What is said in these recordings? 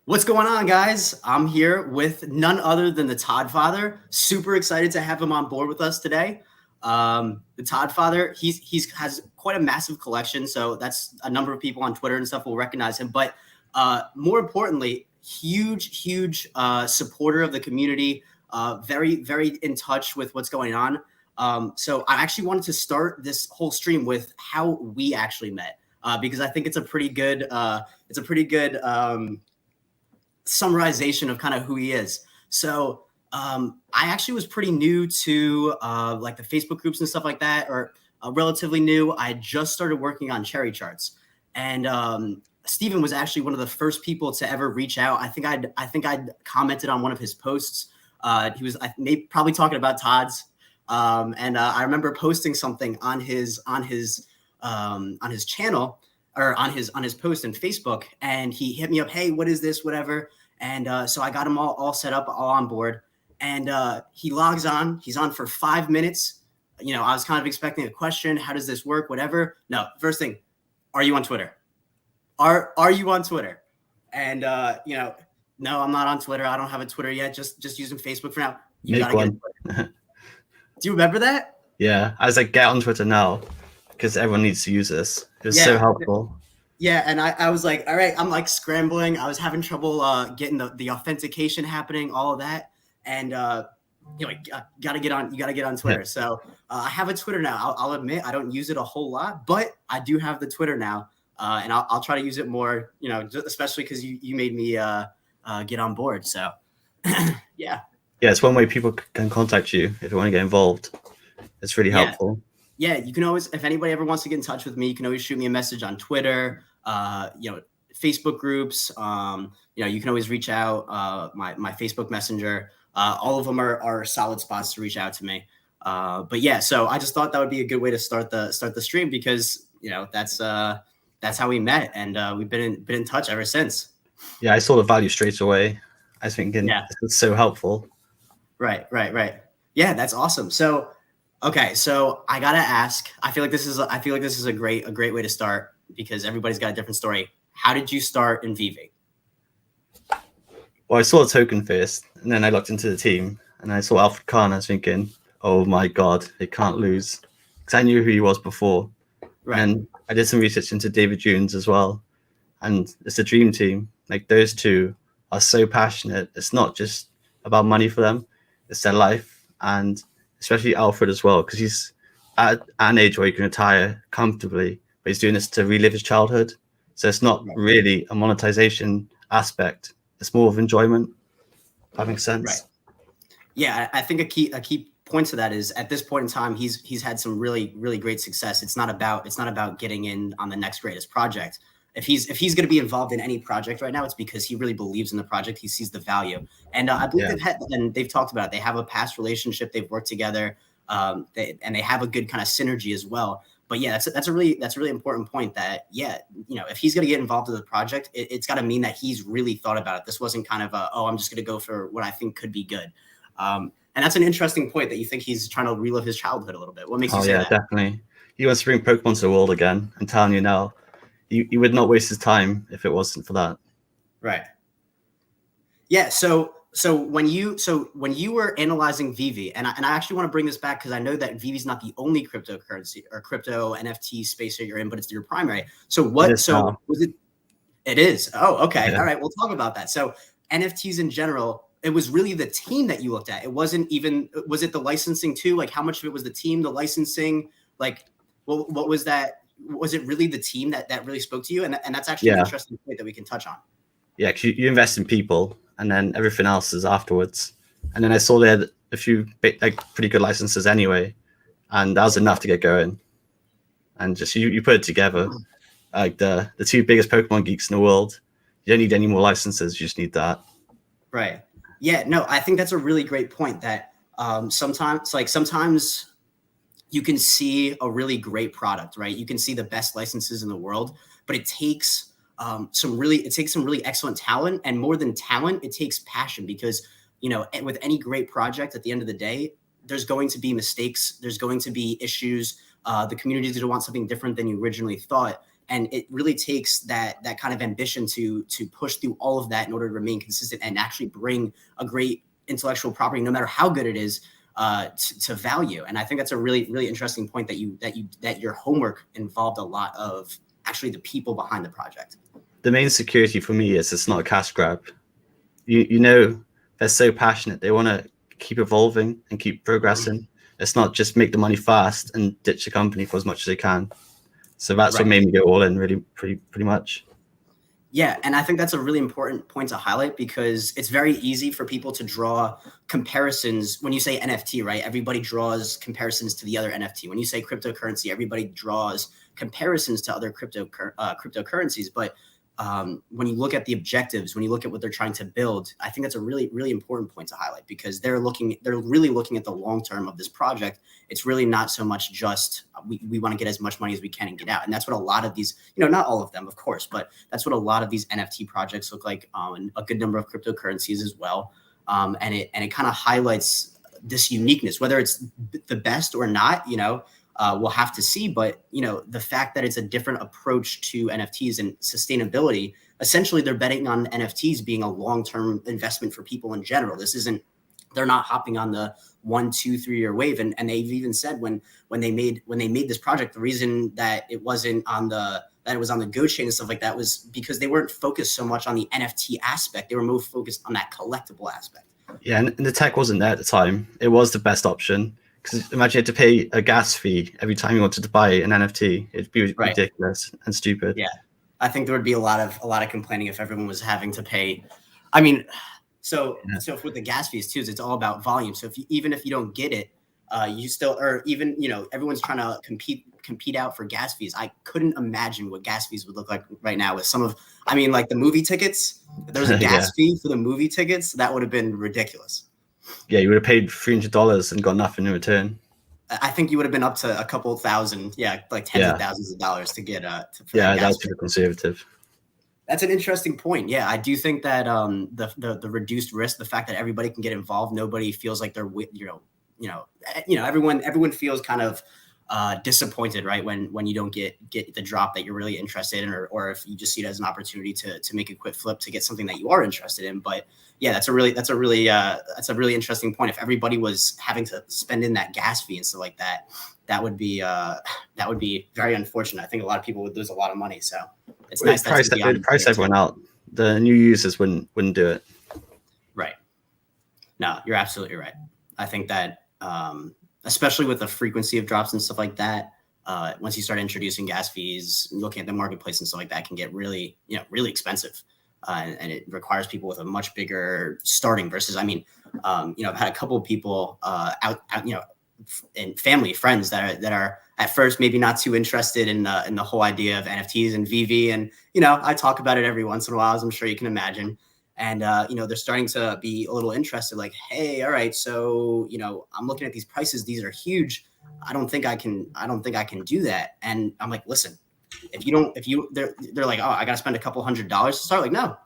What's going on, guys? I'm here with none other than the Todd Father. Super excited to have him on board with us today. The Todd Father, he's has quite a massive collection, so that's a number of people on Twitter and stuff will recognize him. But more importantly, huge supporter of the community. Very in touch with what's going on. So I actually wanted to start this whole stream with how we actually met, because I think it's a pretty good summarization of kind of who he is. So I actually was pretty new to like the Facebook groups and stuff like that, or relatively new. I just started working on CherryCharts, and Steven was actually one of the first people to ever reach out. I think I'd commented on one of his posts. He was probably talking about Todd's, and I remember posting something on his channel, or on his post in Facebook, and he hit me up, hey, what is this, whatever. And so I got him all set up, all on board, and he logs on. He's on for 5 minutes. You know, I was kind of expecting a question, how does this work, whatever. No, first thing, are you on Twitter? Are you on Twitter? And you know, no, I'm not on Twitter. I don't have a Twitter yet. Just using Facebook for now. You Make one. Do you remember that? Yeah, I was like, get on Twitter now, because everyone needs to use this. It was so helpful. Yeah, and I was like, all right, I'm like scrambling. I was having trouble getting the authentication happening, all of that, and you know, you gotta get on Twitter. Yeah. So I have a Twitter now. I'll admit I don't use it a whole lot, but I do have the Twitter now, and I'll try to use it more. You know, especially because you made me get on board. So yeah. Yeah, it's one way people can contact you if you want to get involved. It's really helpful. Yeah, you can always, if anybody ever wants to get in touch with me, you can always shoot me a message on Twitter, you know, Facebook groups. You know, you can always reach out, my Facebook Messenger. All of them are solid spots to reach out to me. But yeah, so I just thought that would be a good way to start the stream, because you know that's how we met, and we've been in touch ever since. Yeah, I saw the value straight away. I was thinking, this is so helpful. Right. Yeah, that's awesome. So. Okay, so I gotta ask. I feel like this is a great way to start, because everybody's got a different story. How did you start in VV? Well, I saw the token first, and then I looked into the team, and I saw Alfred Khan. I was thinking, oh my god, they can't lose, because I knew who he was before. Right. And I did some research into David Jones as well, and it's a dream team. Like, those two are so passionate. It's not just about money for them; it's their life. And especially Alfred as well, because he's at an age where he can retire comfortably, but he's doing this to relive his childhood. So it's not really a monetization aspect; it's more of enjoyment. That makes sense. Right. Yeah, I think a key point to that is, at this point in time, he's had some really great success. It's not about getting in on the next greatest project. If he's going to be involved in any project right now, it's because he really believes in the project. He sees the value, and I believe they've talked about it. They have a past relationship. They've worked together, and they have a good kind of synergy as well. But yeah, that's a really important point. That you know, if he's going to get involved in the project, it's got to mean that he's really thought about it. This wasn't kind of I'm just going to go for what I think could be good. And that's an interesting point, that you think he's trying to relive his childhood a little bit. What makes you say that? Definitely. He wants to bring Pokemon to the world again. I'm telling you now. He would not waste his time if it wasn't for that. Right. Yeah. So when you were analyzing VV, and I actually want to bring this back, because I know that VV is not the only cryptocurrency or crypto NFT space that you're in, but it's your primary. So what? Was it? It is. Oh, okay. Yeah. All right. We'll talk about that. So NFTs in general, it was really the team that you looked at. It wasn't even. Was it the licensing too? Like, how much of it was the team, the licensing? Like, what was that? Was it really the team that really spoke to you? And that's actually an interesting point that we can touch on. Yeah, because you invest in people, and then everything else is afterwards. And then I saw they had a few pretty good licenses anyway, and that was enough to get going. And just you put it together, like the two biggest Pokemon geeks in the world. You don't need any more licenses; you just need that. Right. Yeah. No, I think that's a really great point. That sometimes you can see a really great product, right? You can see the best licenses in the world, but it takes some really excellent talent, and more than talent, it takes passion, because, you know, with any great project, at the end of the day, there's going to be mistakes. There's going to be issues. The community is going to want something different than you originally thought. And it really takes that kind of ambition to push through all of that in order to remain consistent and actually bring a great intellectual property, no matter how good it is, to value. And I think that's a really, really interesting point that your homework involved a lot of actually the people behind the project. The main security for me is it's not a cash grab. You know, they're so passionate. They want to keep evolving and keep progressing. It's not just make the money fast and ditch the company for as much as they can. So that's what made me go all in, really, pretty much. Yeah, and I think that's a really important point to highlight, because it's very easy for people to draw comparisons. When you say NFT, right, everybody draws comparisons to the other NFT. When you say cryptocurrency, everybody draws comparisons to other cryptocurrencies. But when you look at the objectives, when you look at what they're trying to build, I think that's a really, really important point to highlight, because they're really looking at the long term of this project. It's really not so much just we want to get as much money as we can and get out. And that's what a lot of these, not all of them, of course, but that's what a lot of these NFT projects look like, and a good number of cryptocurrencies as well. And it kind of highlights this uniqueness, whether it's the best or not, we'll have to see. But, the fact that it's a different approach to NFTs and sustainability, essentially they're betting on NFTs being a long-term investment for people in general. They're not hopping on the 1, 2, 3 year wave. And they've even said when they made this project, the reason that it wasn't that it was on the Go chain and stuff like that was because they weren't focused so much on the NFT aspect. They were more focused on that collectible aspect. Yeah, and the tech wasn't there at the time. It was the best option. Because imagine you had to pay a gas fee every time you wanted to buy an NFT. It'd be ridiculous and stupid. Yeah, I think there would be a lot of complaining if everyone was having to pay. I mean, so with the gas fees too, it's all about volume. So even if you don't get it, you still, or even everyone's trying to compete out for gas fees. I couldn't imagine what gas fees would look like right now with like the movie tickets. If there was a gas fee for the movie tickets, that would have been ridiculous. Yeah, you would have paid $300 and got nothing in return. I think you would have been up to a couple thousand, like tens of thousands of dollars to get that was pretty conservative. That's an interesting point. Yeah, I do think that the reduced risk, the fact that everybody can get involved, nobody feels like they're everyone feels kind of disappointed, right, when you don't get the drop that you're really interested in, or if you just see it as an opportunity to make a quick flip to get something that you are interested in. But yeah, that's a really interesting point. If everybody was having to spend in that gas fee and stuff like that, that would be very unfortunate. I think a lot of people would lose a lot of money. So it's nice that price everyone out. The new users wouldn't do it. Right. No, you're absolutely right. I think that especially with the frequency of drops and stuff like that, once you start introducing gas fees, looking at the marketplace and stuff like that, can get really expensive. And it requires people with a much bigger starting versus, I've had a couple of people out, and family, friends that are at first maybe not too interested in the whole idea of NFTs and VV. And, I talk about it every once in a while, as I'm sure you can imagine. And, they're starting to be a little interested, like, hey, all right, so, I'm looking at these prices. These are huge. I don't think I can do that. And I'm like, listen, they're like, oh, I got to spend a couple $100 to start. Like, no,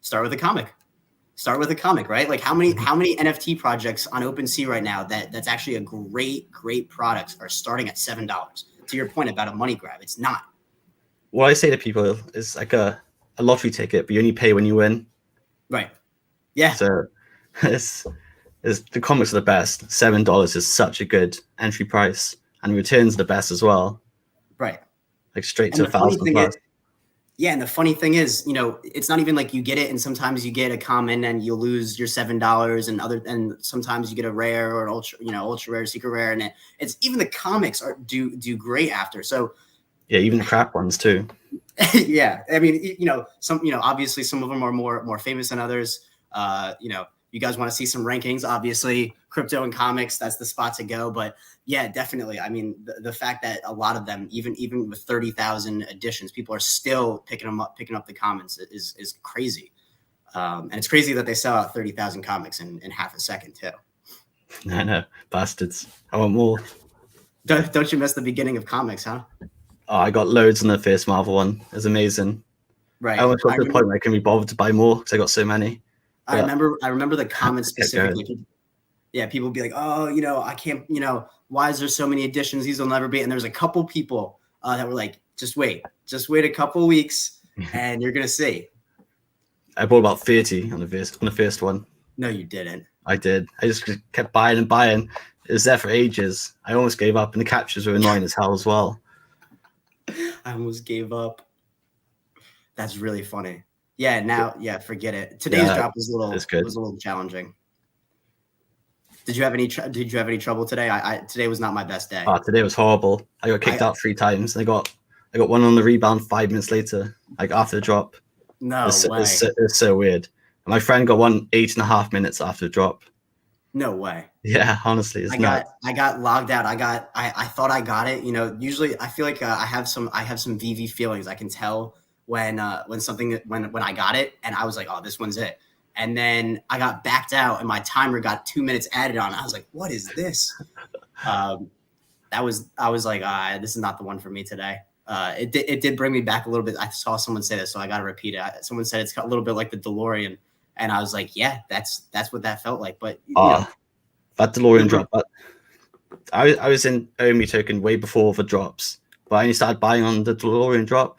start with a comic, right? Like how many NFT projects on OpenSea right now that's actually a great product are starting at $7? To your point about a money grab, it's not. What I say to people is like a lottery ticket, but you only pay when you win. Right. Yeah. So the comics are the best. $7 is such a good entry price, and returns are the best as well. Right. Like straight to 1,000 plus. Yeah, and the funny thing is, it's not even like you get it, and sometimes you get a common and you'll lose your $7, and sometimes you get a rare or an ultra rare, secret rare, and it's even the comics do great after. So yeah, even the crap ones too. Yeah, obviously some of them are more famous than others. You guys want to see some rankings, obviously crypto and comics, that's the spot to go. But yeah, definitely. The fact that a lot of them, even with 30,000 editions, people are still picking up the commons is crazy. And it's crazy that they sell out 30,000 comics in half a second too. I know, bastards. I want more. Don't you miss the beginning of comics, huh? Oh, I got loads on the first Marvel one. It was amazing. Right. I almost got to the point where I couldn't be bothered to buy more because I got so many. I remember the comments specifically. Yeah, people would be like, oh, I can't, why is there so many editions? These will never be. And there's a couple people that were like Just wait a couple weeks, and you're gonna see. I bought about 30 on the first one. No, you didn't. I did. I just kept buying and buying. It was there for ages. I almost gave up, and the captures were annoying as hell as well. I almost gave up. That's really funny. Yeah, now, forget it. Today's drop was a little challenging. Did you have any trouble today? Today was not my best day. Today was horrible. I got kicked out 3 times. I got one on the rebound 5 minutes later, like after the drop. No way. It's so weird. And my friend got one 8.5 minutes after the drop. No way. Yeah, honestly, it's nuts. I got logged out. I thought I got it. You know, usually I feel like I have some VV feelings. I can tell when I got it, and I was like, oh, this one's it. And then I got backed out, and my timer got 2 minutes added on. I was like, what is this? I was like, this is not the one for me today. It did bring me back a little bit. I saw someone say this, so I got to repeat it. Someone said it's a little bit like the DeLorean. And I was like, yeah, that's what that felt like. But that DeLorean drop. But I was in OMI token way before the drops, but I only started buying on the DeLorean drop,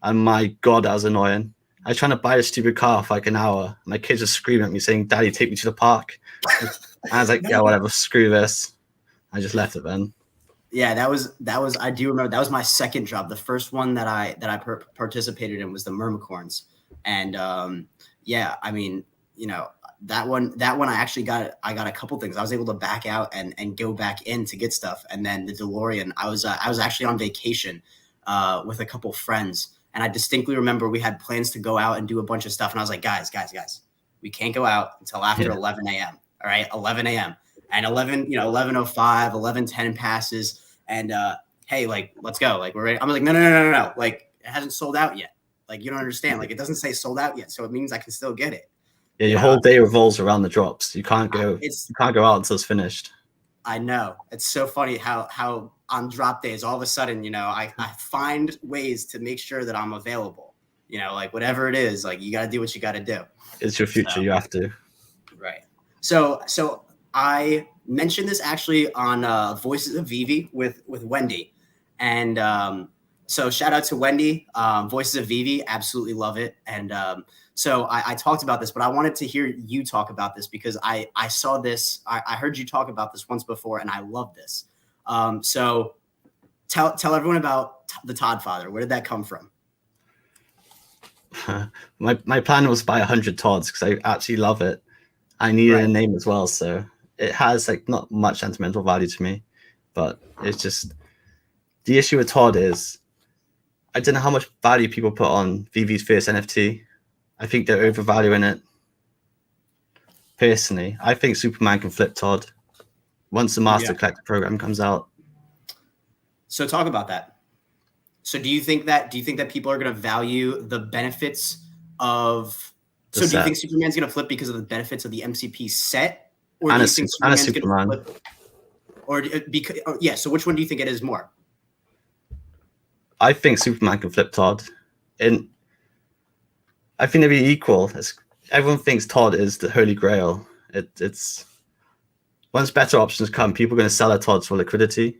and my God, that was annoying. I was trying to buy a stupid car for like an hour. My kids were screaming at me saying, "Daddy, take me to the park." And I was like, yeah, whatever, screw this. I just left it then. Yeah, that was. I do remember that was my second drop. The first one that I participated in was the Mermicorns, and yeah, I mean, you know, that one I actually got a couple things. I was able to back out and go back in to get stuff. And then the DeLorean, I was actually on vacation with a couple friends, and I distinctly remember we had plans to go out and do a bunch of stuff. And I was like, guys, we can't go out until after 11 a.m. All right, 11 a.m. And 11:05, 11:10 passes, and hey, like, let's go. Like, we're ready. I'm like, no. Like, it hasn't sold out yet. Like, you don't understand. Like, it doesn't say sold out yet, so it means I can still get it. Yeah, your whole day revolves around the drops. You can't go out until it's finished. I know. It's so funny how on drop days, all of a sudden, you know, I find ways to make sure that I'm available. You know, like whatever it is, like you got to do what you got to do. It's your future. You have to. Right. So I mentioned this actually on Voices of Vivi with Wendy, and so shout out to Wendy, Voices of Vivi, absolutely love it. And so I talked about this, but I wanted to hear you talk about this because I saw this, I heard you talk about this once before, and I love this. So tell everyone about the Todd Father. Where did that come from? My plan was to buy 100 Todds because I actually love it. I needed a name as well, so it has like not much sentimental value to me, but it's just the issue with Todd is I don't know how much value people put on VV's first NFT. I think they're overvaluing it. Personally, I think Superman can flip Todd once the Master Collector program comes out. So talk about that. So do you think that people are going to value the benefits of? So do you think Superman's going to flip because of the benefits of the MCP set, or do you think Superman's going to flip? Or because so which one do you think it is more? I think Superman can flip Todd, and I think they'd be equal. Everyone thinks Todd is the holy grail. It's once better options come, people are going to sell their Todds for liquidity.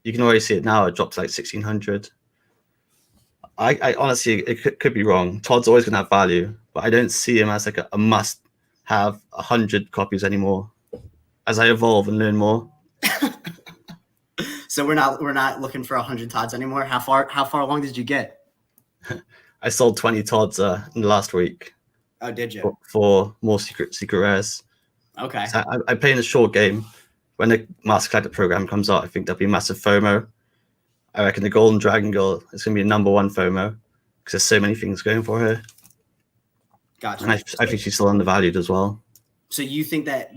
You can already see it now. It dropped to like 1,600. I honestly, it could be wrong. Todd's always going to have value, but I don't see him as like a must have 100 copies anymore. As I evolve and learn more. So we're not looking for 100 Todds anymore. How far along did you get? I sold 20 Todds in the last week. Oh, did you? For more secret rares. Okay. So I play in a short game. When the Master Collector program comes out, I think there'll be massive FOMO. I reckon the Golden Dragon Girl is going to be number one FOMO because there's so many things going for her. Gotcha. And I think she's still undervalued as well. So you think that,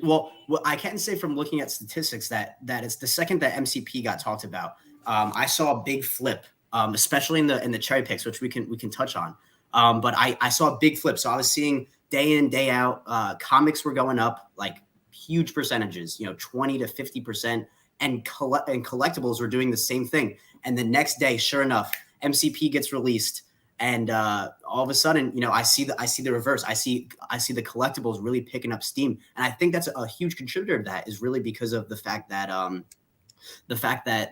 well, I can say from looking at statistics that it's the second that MCP got talked about, I saw a big flip, especially in the cherry picks, which we can touch on. But I saw a big flip. So I was seeing day in, day out, comics were going up like huge percentages, 20 to 50%, and collectibles were doing the same thing. And the next day, sure enough, MCP gets released. And all of a sudden, I see the reverse. I see the collectibles really picking up steam, and I think that's a huge contributor to that is really because of the fact that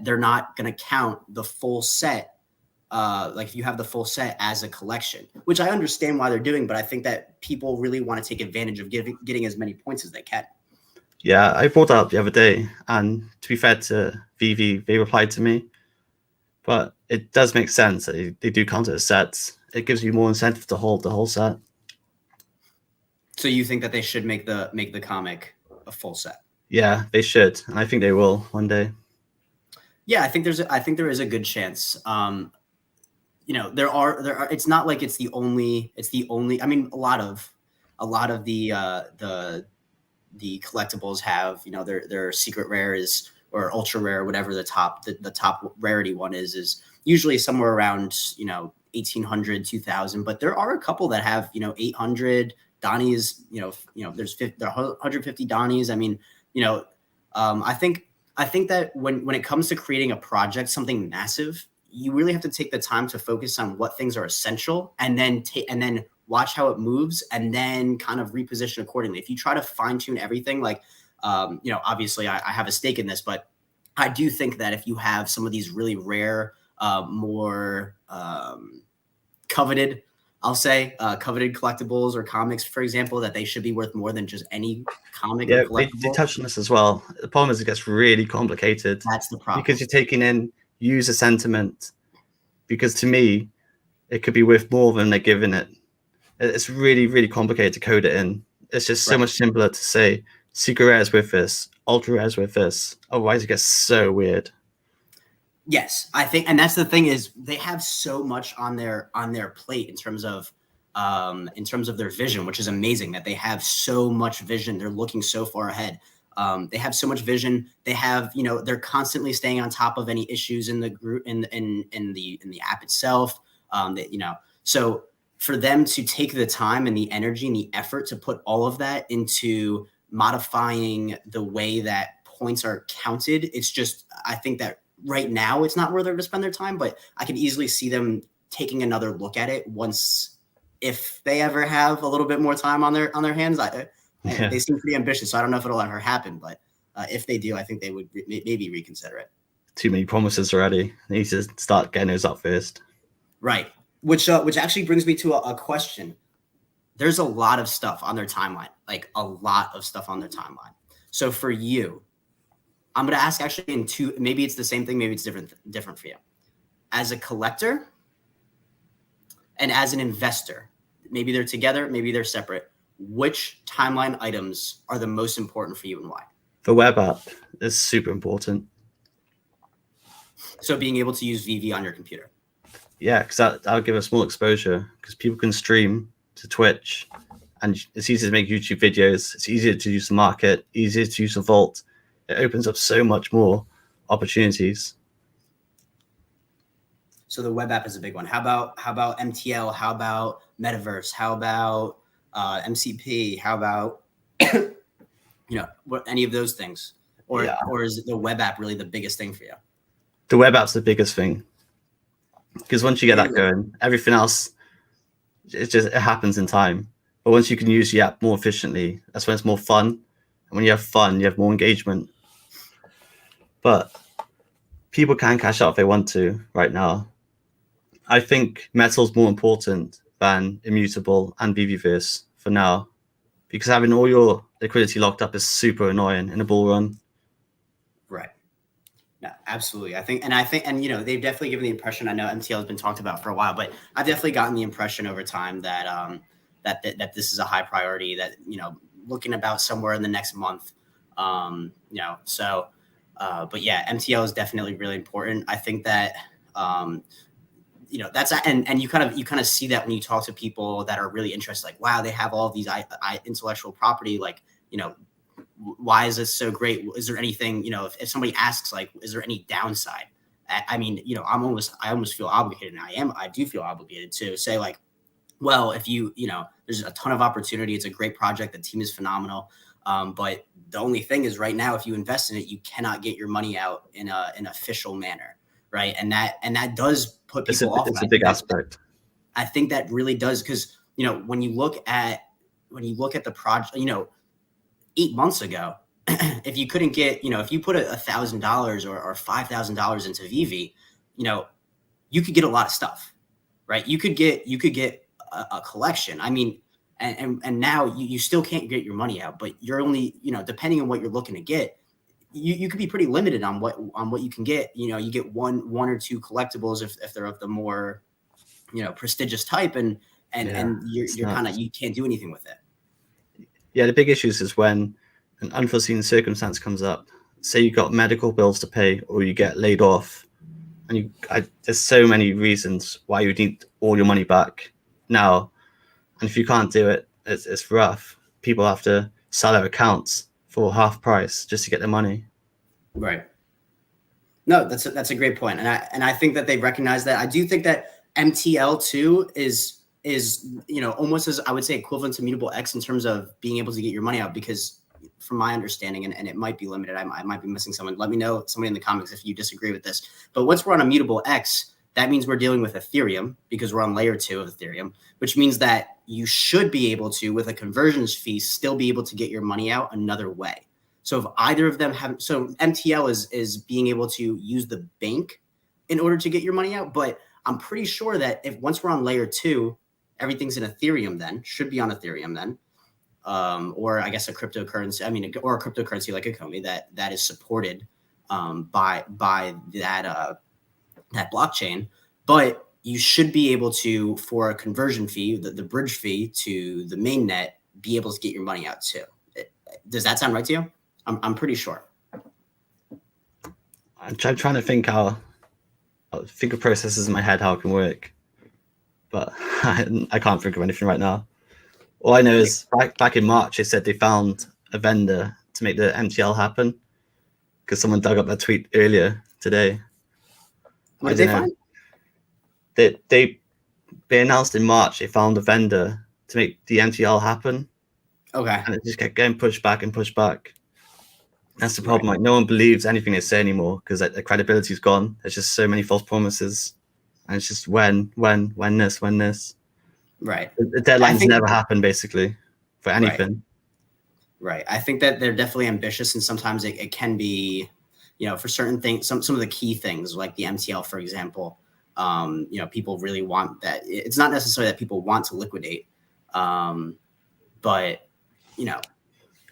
they're not going to count the full set like if you have the full set as a collection, which I understand why they're doing, but I think that people really want to take advantage of getting as many points as they can. Yeah, I brought that up the other day, and to be fair to VV, they replied to me. But it does make sense that they do count it as sets. It gives you more incentive to hold the whole set. So you think that they should make the comic a full set? Yeah, they should, and I think they will one day. Yeah, I think there is a good chance. There are. It's not like it's the only. I mean, a lot of the collectibles have, their secret rares or ultra rare, whatever the top rarity one is usually somewhere around 1,800, 2,000. But there are a couple that have 800 Donnies. There's 150 Donnies. I mean, I think that when it comes to creating a project, something massive, you really have to take the time to focus on what things are essential, and then watch how it moves, and then kind of reposition accordingly. If you try to fine tune everything, like, obviously I have a stake in this, but I do think that if you have some of these really rare, more coveted, I'll say, coveted collectibles or comics, for example, that they should be worth more than just any comic. Yeah, or collectible. they touched on this as well. The problem is it gets really complicated. That's the problem. Because you're taking in user sentiment. Because to me, it could be worth more than they're giving it. It's really, really complicated to code it in. It's just so much simpler to say secret rares with this, ultra rares with this. Otherwise, it gets so weird. Yes, I think, and that's the thing, is they have so much on their plate in terms of their vision, which is amazing that they have so much vision. They're looking so far ahead. They have so much vision. They have, they're constantly staying on top of any issues in the group, in the app itself. So for them to take the time and the energy and the effort to put all of that into modifying the way that points are counted, it's just, I think that right now it's not where they're going to spend their time, but I can easily see them taking another look at it once, if they ever have a little bit more time on their hands. They seem pretty ambitious, so I don't know if it'll ever happen, but if they do, I think they would maybe reconsider it. Too many promises already. They need to start getting those up first. Right. Which actually brings me to a question. There's a lot of stuff on their timeline, like a lot of stuff on their timeline. So for you, I'm going to ask actually in two, maybe it's the same thing, maybe it's different for you. As a collector and as an investor, maybe they're together, maybe they're separate. Which timeline items are the most important for you and why? The web app is super important. So being able to use VV on your computer. Yeah, because that'll give us more exposure, because people can stream to Twitch, and it's easier to make YouTube videos. It's easier to use the market, easier to use the vault. It opens up so much more opportunities. So the web app is a big one. How about MTL? How about Metaverse? How about MCP? How about any of those things? Or is the web app really the biggest thing for you? The web app's the biggest thing, because once you get that going, everything else, it happens in time. But once you can use the app more efficiently, that's when it's more fun. And when you have fun, you have more engagement. But people can cash out if they want to right now. I think Metal's more important than Immutable and VVverse for now, because having all your liquidity locked up is super annoying in a bull run. Right. No, absolutely. I think they've definitely given the impression. I know MTL has been talked about for a while, but I've definitely gotten the impression over time that that this is a high priority. That looking about somewhere in the next month. But yeah, MTL is definitely really important. I think that that's and you kind of see that when you talk to people that are really interested. Like, wow, they have all of these intellectual property. Like, why is this so great? Is there anything, if somebody asks, like, is there any downside? I mean, I almost feel obligated, and I do feel obligated to say, like, well, if there's a ton of opportunity. It's a great project. The team is phenomenal. But the only thing is, right now, if you invest in it, you cannot get your money out in an official manner. Right. And that does put people off. It's a big aspect. I think that really does. Cause when you look at the project, 8 months ago, if you couldn't get, if you put $1,000 or $5,000 into VV, you could get a lot of stuff, right? You could get a collection. I mean, and now you still can't get your money out, but you're only, depending on what you're looking to get, you could be pretty limited on what you can get. You get one or two collectibles if they're of the more, prestigious type, and you're kind of, you can't do anything with it. Yeah, the big issues is when an unforeseen circumstance comes up. Say you got medical bills to pay, or you get laid off, and there's so many reasons why you need all your money back now. And if you can't do it, it's rough. People have to sell their accounts for half price just to get their money. Right. No, that's a great point, and I think that they recognize that. I do think that MTL too is almost, as I would say, equivalent to Mutable X in terms of being able to get your money out, because from my understanding, and it might be limited, I might be missing someone. Let me know, somebody in the comments, if you disagree with this. But once we're on a Mutable X, that means we're dealing with Ethereum, because we're on layer 2 of Ethereum, which means that you should be able to, with a conversions fee, still be able to get your money out another way. So if either of them have, so MTL is being able to use the bank in order to get your money out. But I'm pretty sure that if once we're on layer 2, everything's in Ethereum, then should be on Ethereum then. Or I guess a cryptocurrency, or a cryptocurrency like a Komi that is supported by that blockchain. But you should be able to, for a conversion fee, the bridge fee to the main net, be able to get your money out too. Does that sound right to you? I'm pretty sure. I'm trying to think how think of processes in my head how it can work, but I can't think of anything right now. All I know is back in March, they said they found a vendor to make the MTL happen, because someone dug up that tweet earlier today. What did they find? They announced in March they found a vendor to make the MTL happen. Okay. And it just kept getting pushed back and pushed back. That's the problem. Like, no one believes anything they say anymore, because the credibility's gone. There's just so many false promises, and it's just when this. Right. The deadlines never happen, basically, for anything. Right. I think that they're definitely ambitious, and sometimes it can be, for certain things, some of the key things like the MTL, for example. People really want that. It's not necessarily that people want to liquidate, but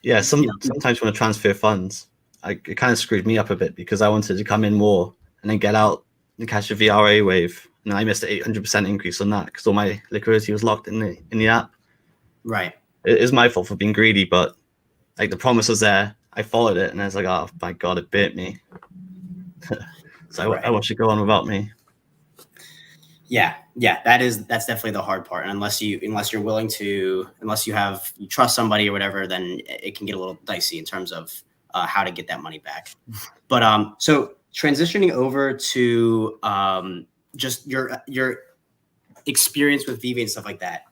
yeah, sometimes want to transfer funds. It kind of screwed me up a bit, because I wanted to come in more and then get out and catch a VRA wave, and I missed an 800% increase on that because all my liquidity was locked in the app. Right. It is my fault for being greedy, but like, the promise was there. I followed it, and I was like, oh my god, it bit me. So I watched it go on without me. Yeah, that's definitely the hard part. And unless you trust somebody or whatever, then it can get a little dicey in terms of how to get that money back. But so transitioning over to just your experience with Vive and stuff like that.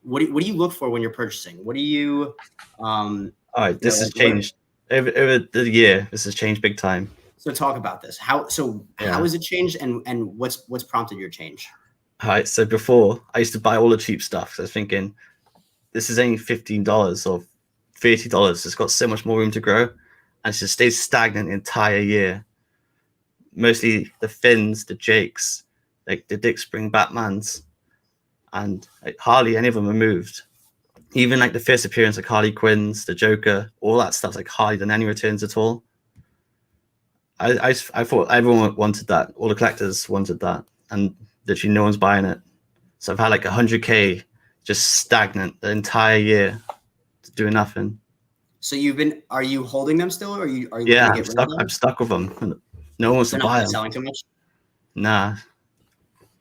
What do you look for when you're purchasing? What do you? All right, this has changed over the year. This has changed big time. So talk about this. How has it changed, and what's prompted your change? All right. So before, I used to buy all the cheap stuff. So I was thinking, this is only $15 or $30. It's got so much more room to grow, and it just stays stagnant the entire year. Mostly the Finns, the Jakes, like the Dick Spring Batmans, and like, hardly any of them are moved. Even like the first appearance of Harley Quinn's, the Joker, all that stuff's like hardly done any returns at all. I thought everyone wanted that. All the collectors wanted that, and literally no one's buying it. So I've had like 100K just stagnant the entire year, doing nothing. So are you holding them still, or are you? Yeah, I'm stuck with them. No one wants to buy them. Selling too much? Nah.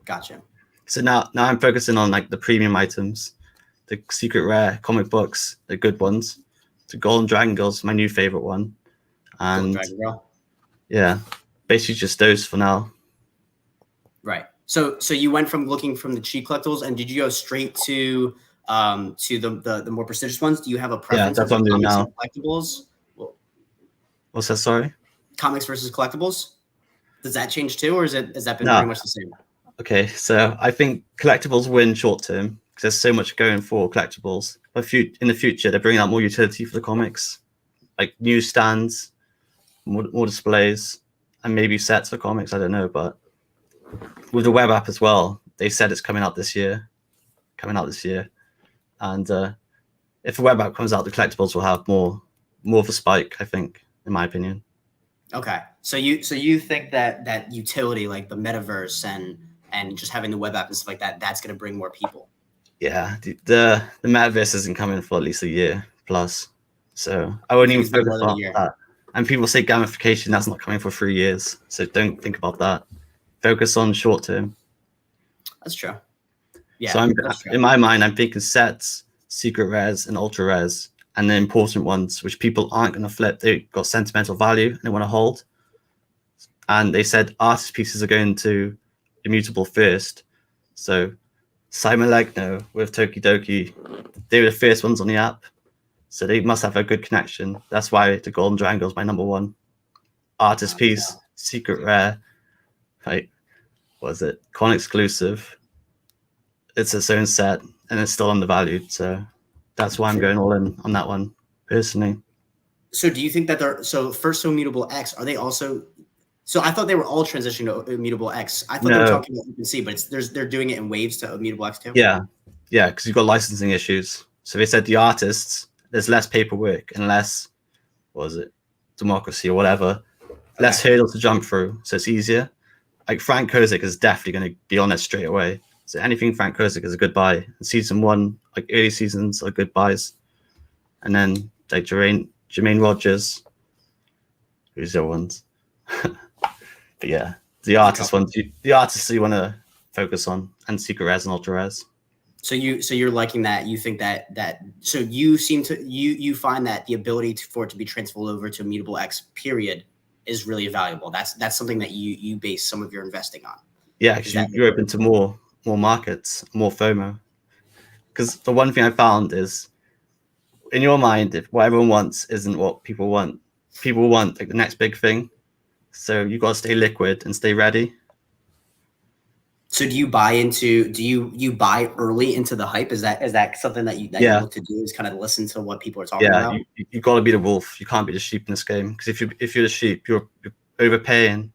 Gotcha. So now I'm focusing on like the premium items, the secret rare comic books, the good ones. The Golden Dragon Girl's my new favorite one, and Golden Dragon Girl. Yeah, basically just those for now. Right. So you went from looking from the cheap collectibles, and did you go straight to the more prestigious ones? Do you have a preference? Yeah, that's what I'm doing now. Collectibles. Well, what's that? Sorry. Comics versus collectibles. Does that change too, or has that been pretty much the same? Okay, so I think collectibles win short term because there's so much going for collectibles. But in the future, they're bringing out more utility for the comics, like newsstands, more displays, and maybe sets for comics. I don't know, but with the web app as well, they said it's coming out this year. And if the web app comes out, the collectibles will have more of a spike, I think, in my opinion. Okay, so you think that utility, like the metaverse and just having the web app and stuff like that, that's going to bring more people. Yeah, the metaverse isn't coming for at least a year plus, so I wouldn't even focus on that. And people say gamification, that's not coming for 3 years, so don't think about that. Focus on short term. That's true. Yeah. So in my mind, I'm thinking sets, secret rares, and ultra rares, and the important ones, which people aren't going to flip. They've got sentimental value and they want to hold. And they said artist pieces are going to immutable first. So Simon Legno with Tokidoki, they were the first ones on the app. So they must have a good connection. That's why the Golden Triangle is my number one. Artist piece, secret rare, right? What is it? Con exclusive. It's its own set and it's still undervalued. So that's why I'm going all in on that one personally. So do you think that first Immutable X, are they also, so I thought they were all transitioning to Immutable X. I thought they were talking about OpenSea, but they're doing it in waves to Immutable X too? Yeah, because you've got licensing issues. So they said the artists, there's less paperwork and less, what was it, democracy or whatever, less hurdle to jump through. So it's easier. Like Frank Kozik is definitely going to be on it straight away. So anything Frank Kozik is a good buy. And season 1, like early seasons are good buys. And then like Jermaine Rogers, who's the other ones? But yeah, the artists you want to focus on, and secret rares and ultra rares. So you're liking that. You think that so you seem to you find that the ability for it to be transferred over to Immutable X period is really valuable. That's something that you base some of your investing on. Yeah, because you're open to more markets, more FOMO. Because the one thing I found is, in your mind, if what everyone wants isn't what people want like the next big thing. So you got to stay liquid and stay ready. So do you buy early into the hype? Is that something that you look to do, is kind of listen to what people are talking about? Yeah, you got to be the wolf. You can't be the sheep in this game, because if you're the sheep, you're overpaying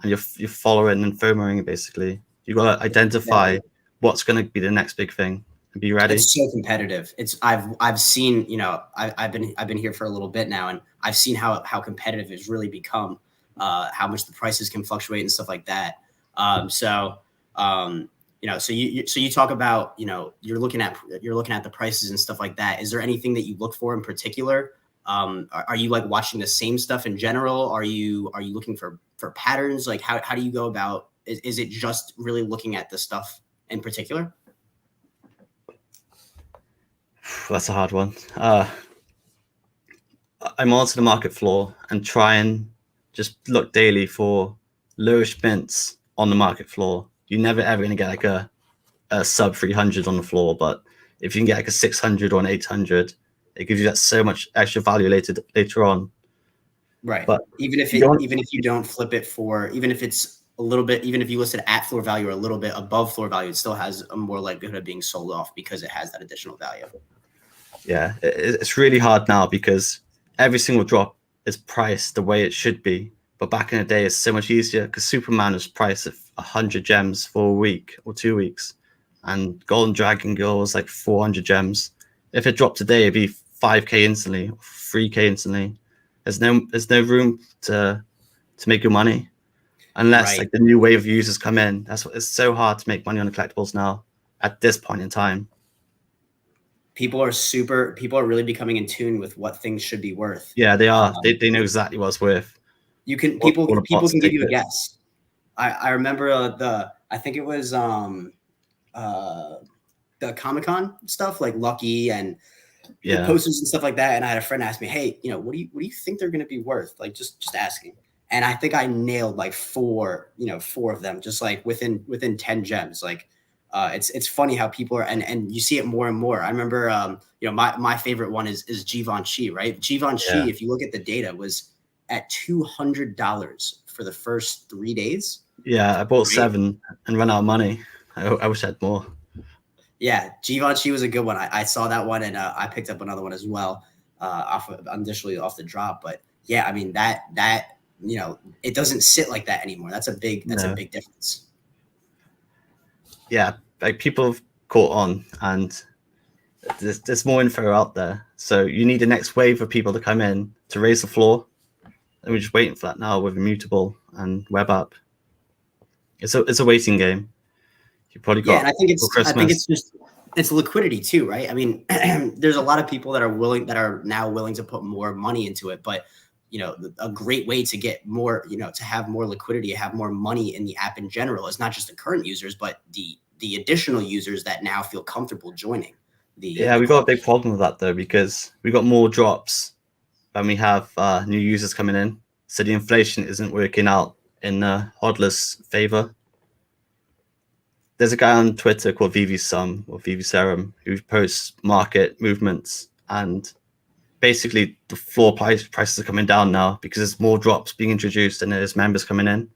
and you're following and FOMOing basically. You got to identify what's going to be the next big thing and be ready. It's so competitive. I've seen, I've been here for a little bit now, and I've seen how competitive it's really become, how much the prices can fluctuate and stuff like that. So you talk about, you're looking at the prices and stuff like that. Is there anything that you look for in particular? Are you like watching the same stuff in general? Are you looking for patterns? Like how do you go about, is it just really looking at the stuff in particular? That's a hard one. I'm onto the market floor and try and just look daily for lowish mints on the market floor. You're never ever going to get like a sub 300 on the floor, but if you can get like a 600 or an 800, it gives you that so much extra value later on. Right. But even if you don't flip it for, even if it's a little bit, even if you list it at floor value or a little bit above floor value, it still has a more likelihood of being sold off because it has that additional value. Yeah, it's really hard now because every single drop is priced the way it should be. But back in the day, it's so much easier because Superman was priced at 100 gems for a week or 2 weeks, and Golden Dragon Girl was like 400 gems. If it dropped today, it'd be 5k instantly, 3k instantly. There's no room to make your money unless like the new wave of users come in. That's what, it's so hard to make money on the collectibles now at this point in time. People are really becoming in tune with what things should be worth. Yeah, they are. They know exactly what it's worth. People can give you a guess. I remember I think it was the Comic-Con stuff, like Lucky and the posters and stuff like that. And I had a friend ask me, "Hey, what do you think they're going to be worth?" Like just asking. And I think I nailed like four of them, just like within 10 gems. Like it's funny how people are, and you see it more and more. I remember my favorite one is Givenchy, right? Givenchy, if you look at the data, was at $200 for the first 3 days. Yeah, I bought 7 and ran out of money. I wish I had more. Yeah, Givenchy was a good one. I saw that one, and I picked up another one as well, initially off the drop. But yeah, I mean that it doesn't sit like that anymore. That's a big difference. yeah, like people have caught on, and there's more info out there. So you need the next wave of people to come in to raise the floor, and we're just waiting for that now with Immutable and Web App. It's a waiting game. You probably Yeah, got and I think Christmas. it's just it's liquidity too, right? I mean, there's a lot of people that are now willing to put more money into it, but a great way to get more, to have more liquidity, have more money in the app in general is not just the current users, but the additional users that now feel comfortable joining Yeah, the we got a club. big problem with that though, because we got more drops and we have new users coming in. So the inflation isn't working out in hodlers' favor. There's a guy on Twitter called VV or VV Serum who posts market movements, and basically the floor prices are coming down now because there's more drops being introduced and there's members coming in.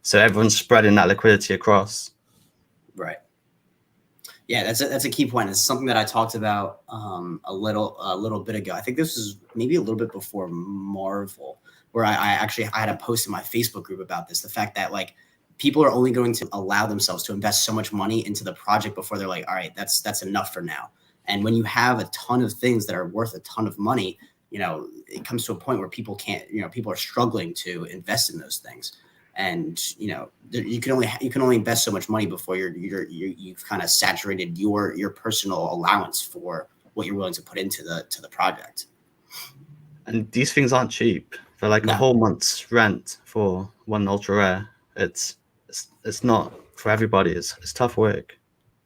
So everyone's spreading that liquidity across. Right. Yeah, that's a key point. It's something that I talked about a little bit ago. I think this was maybe a little bit before Marvel, where I had a post in my Facebook group about this. The fact that like people are only going to allow themselves to invest so much money into the project before they're like, all right, that's enough for now. And when you have a ton of things that are worth a ton of money, it comes to a point where people can't, people are struggling to invest in those things. And you can only invest so much money before you've kind of saturated your personal allowance for what you're willing to put into the project. And these things aren't cheap. For like a whole month's rent for one ultra rare, it's not for everybody. It's tough work.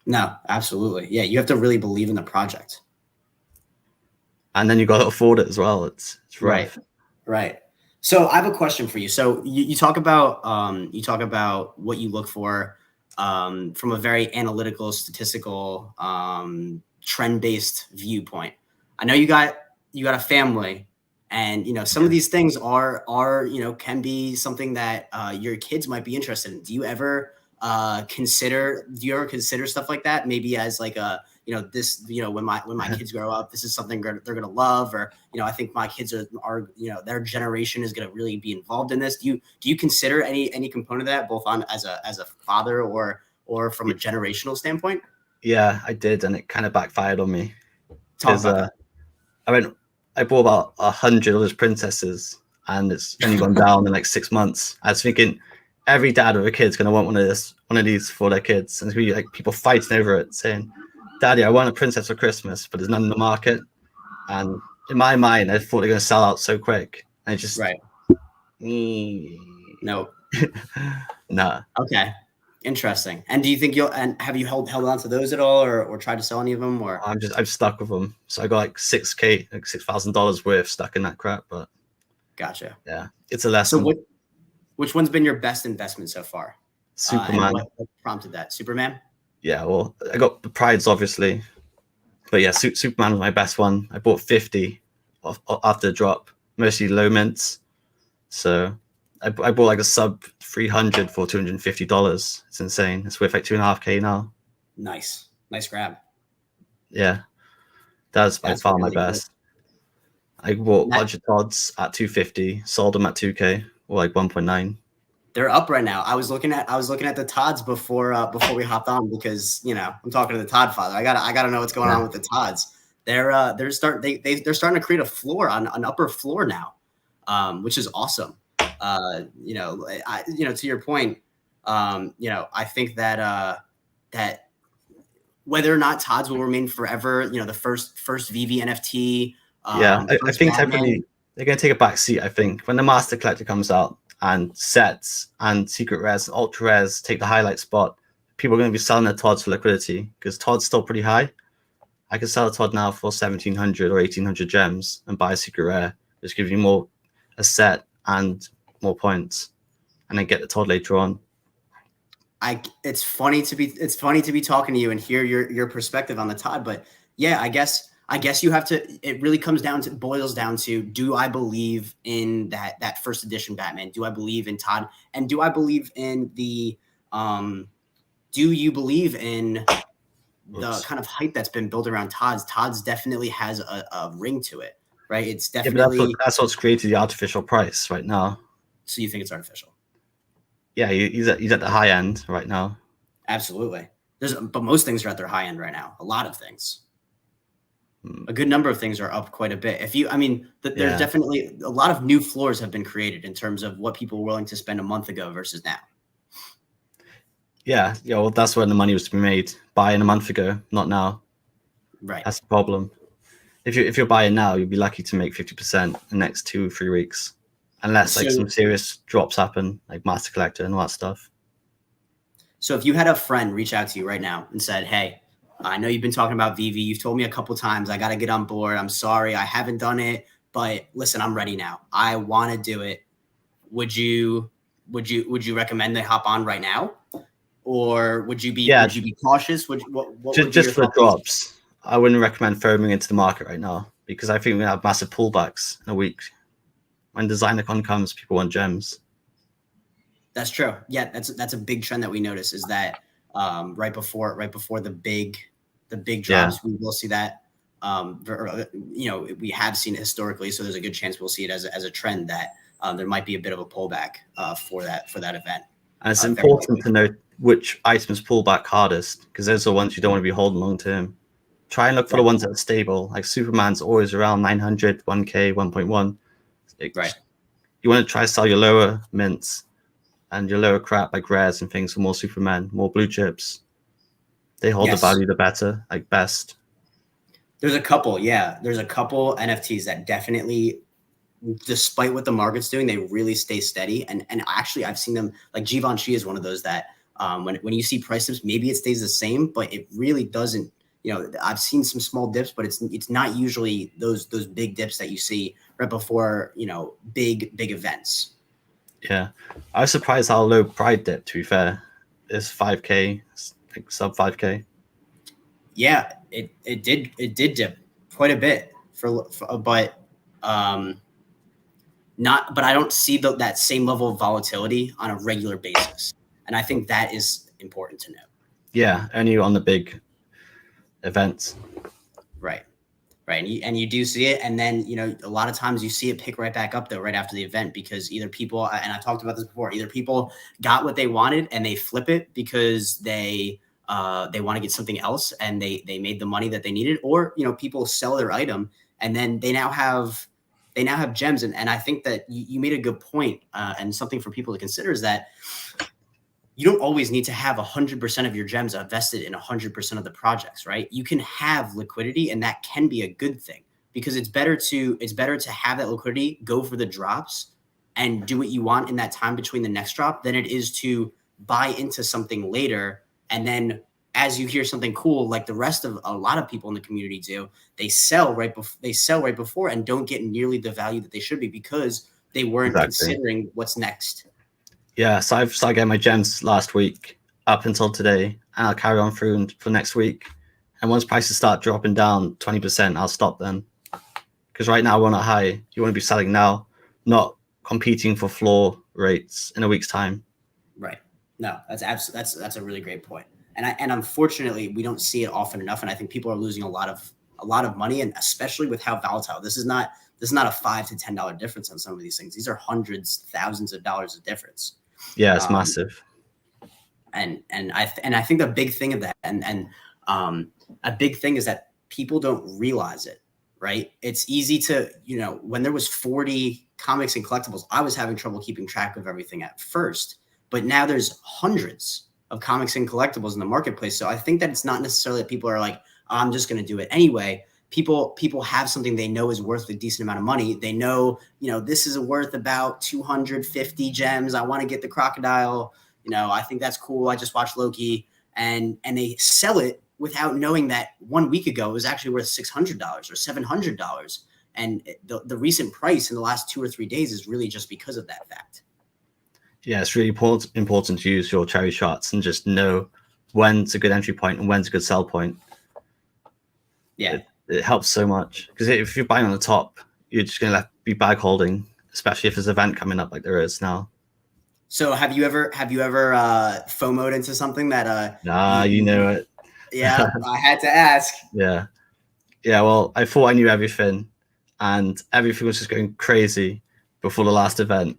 No, absolutely. Yeah, you have to really believe in the project. And then you got to afford it as well. It's rough. Right. So I have a question for you. So you talk about what you look for from a very analytical, statistical, trend-based viewpoint. I know you got a family, and some of these things are can be something that your kids might be interested in. Do you ever consider stuff like that? Maybe as like a this, when my kids grow up, this is something they're going to love, or, I think my kids are their generation is going to really be involved in this. Do you consider any component of that, both on as a father or from a generational standpoint? Yeah, I did. And it kind of backfired on me Talk because about I bought about 100 of those princesses, and it's only gone down in like 6 months. I was thinking every dad with a kid's going to want one of these for their kids. And it's going to be like people fighting over it, saying, Daddy, I want a princess for Christmas, but there's none in the market. And in my mind, I thought they're going to sell out so quick. And it just right. No. Nah. Okay. Interesting. And do you think have you held on to those at all, or tried to sell any of them, or? I'm stuck with them. So I got like $6,000, like $6,000 worth stuck in that crap. But gotcha. Yeah, it's a lesson. So which one's been your best investment so far? Superman. And what prompted that? Superman? Yeah, well, I got the prides obviously, but yeah, Superman was my best one. I bought 50 after the drop, mostly low mints. So I bought like a sub 300 for $250. It's insane. It's worth like 2.5K now. Nice grab. Yeah, that's by far really my best. Good. I bought budget odds at 250, sold them at 2K or like 1.9. They're up right now. I was looking at the Todds before we hopped on, because I'm talking to the Todd father. I gotta know what's going on with the Todds. They're starting to create a floor on an upper floor now, which is awesome. To your point, I think that that whether or not Todds will remain forever, the first VV NFT. I think they're going to take a back seat. I think when the Master Collector comes out and sets and secret rares and ultra rares take the highlight spot, people are going to be selling their Todds for liquidity, because Todd's still pretty high. I can sell a Todd now for 1,700 or 1,800 gems and buy a secret rare, which gives you a set and more points, and then get the Todd later on. It's funny to be talking to you and hear your perspective on the Todd, but yeah, I guess you have to. It really boils down to: do I believe in that first edition Batman? Do I believe in Todd? And do I believe in the? Do you believe in the kind of hype that's been built around Todds? Todds definitely has a ring to it, right? It's definitely. Yeah, that's what's created the artificial price right now. So you think it's artificial? Yeah, he's at the high end right now. Absolutely. But most things are at their high end right now. A lot of things. A good number of things are up quite a bit. There's definitely a lot of new floors have been created in terms of what people were willing to spend a month ago versus now. Yeah, well, that's when the money was to be made. Buying a month ago, not now. Right. That's the problem. If you're buying now, you'll be lucky to make 50% the next 2 or 3 weeks, unless like some serious drops happen, like Master Collector and all that stuff. So if you had a friend reach out to you right now and said, "Hey, I know you've been talking about VV. You've told me a couple times. I got to get on board. I'm sorry, I haven't done it, but listen, I'm ready now. I want to do it." Would you recommend they hop on right now, or would you be cautious? What would just for the drops? I wouldn't recommend throwing into the market right now because I think we're gonna have massive pullbacks in a week. When DesignerCon comes, people want gems. That's true. Yeah, that's a big trend that we notice is that right before the big drops, we will see that. We have seen it historically, so there's a good chance we'll see it as a trend that there might be a bit of a pullback for that event. And it's important to know which items pull back hardest because those are the ones you don't want to be holding long term. Try and look for the ones that are stable. Like Superman's always around 900, 1K, 1.1. Right. You want to try to sell your lower mints and your lower crap like rares and things for more Superman, more blue chips. They hold the value the better, like best. There's a couple NFTs that definitely, despite what the market's doing, they really stay steady. And actually, I've seen them, like Givenchy is one of those that when you see price dips, maybe it stays the same, but it really doesn't. I've seen some small dips, but it's not usually those big dips that you see right before big events. Yeah, I was surprised how low Pride dipped. To be fair, it's 5K, like sub 5K. Yeah, it did dip quite a bit but I don't see that same level of volatility on a regular basis, and I think that is important to know. Yeah, only on the big events. Right. And you do see it. And then, a lot of times you see it pick right back up though, right after the event, because either people, and I talked about this before, either people got what they wanted and they flip it because they want to get something else and they made the money that they needed, or, people sell their item and then they now have gems. And I think that you made a good point, and something for people to consider is that you don't always need to have 100% of your gems invested in 100% of the projects, right? You can have liquidity, and that can be a good thing because it's better to have that liquidity, go for the drops and do what you want in that time between the next drop than it is to buy into something later. And then as you hear something cool, like the rest of a lot of people in the community do, they sell right before and don't get nearly the value that they should be because they weren't considering what's next. Yeah, so I've started getting my gems last week up until today, and I'll carry on through for next week. And once prices start dropping down 20%, I'll stop then. Because right now we're on a high. You want to be selling now, not competing for floor rates in a week's time. Right. No, that's a really great point. And unfortunately, we don't see it often enough. And I think people are losing a lot of money, and especially with how volatile this is not a $5 to $10 difference on some of these things. These are hundreds, thousands of dollars of difference. Yeah, it's massive. And I think the big thing of that, and a big thing is that people don't realize it, right? It's easy to, when there was 40 comics and collectibles, I was having trouble keeping track of everything at first, but now there's hundreds of comics and collectibles in the marketplace. So I think that it's not necessarily that people are like, I'm just going to do it anyway. People have something they know is worth a decent amount of money. They know, this is worth about 250 gems. I want to get the crocodile. I think that's cool. I just watched Loki, and they sell it without knowing that 1 week ago it was actually worth $600 or $700. And the recent price in the last 2 or 3 days is really just because of that fact. Yeah, it's really important to use your CherryCharts and just know when's a good entry point and when's a good sell point. Yeah. It helps so much because if you're buying on the top, you're just going to be bag holding, especially if there's an event coming up like there is now. So have you ever FOMO'd into something that you know it. Yeah, I had to ask. Yeah. Well, I thought I knew everything, and everything was just going crazy before the last event.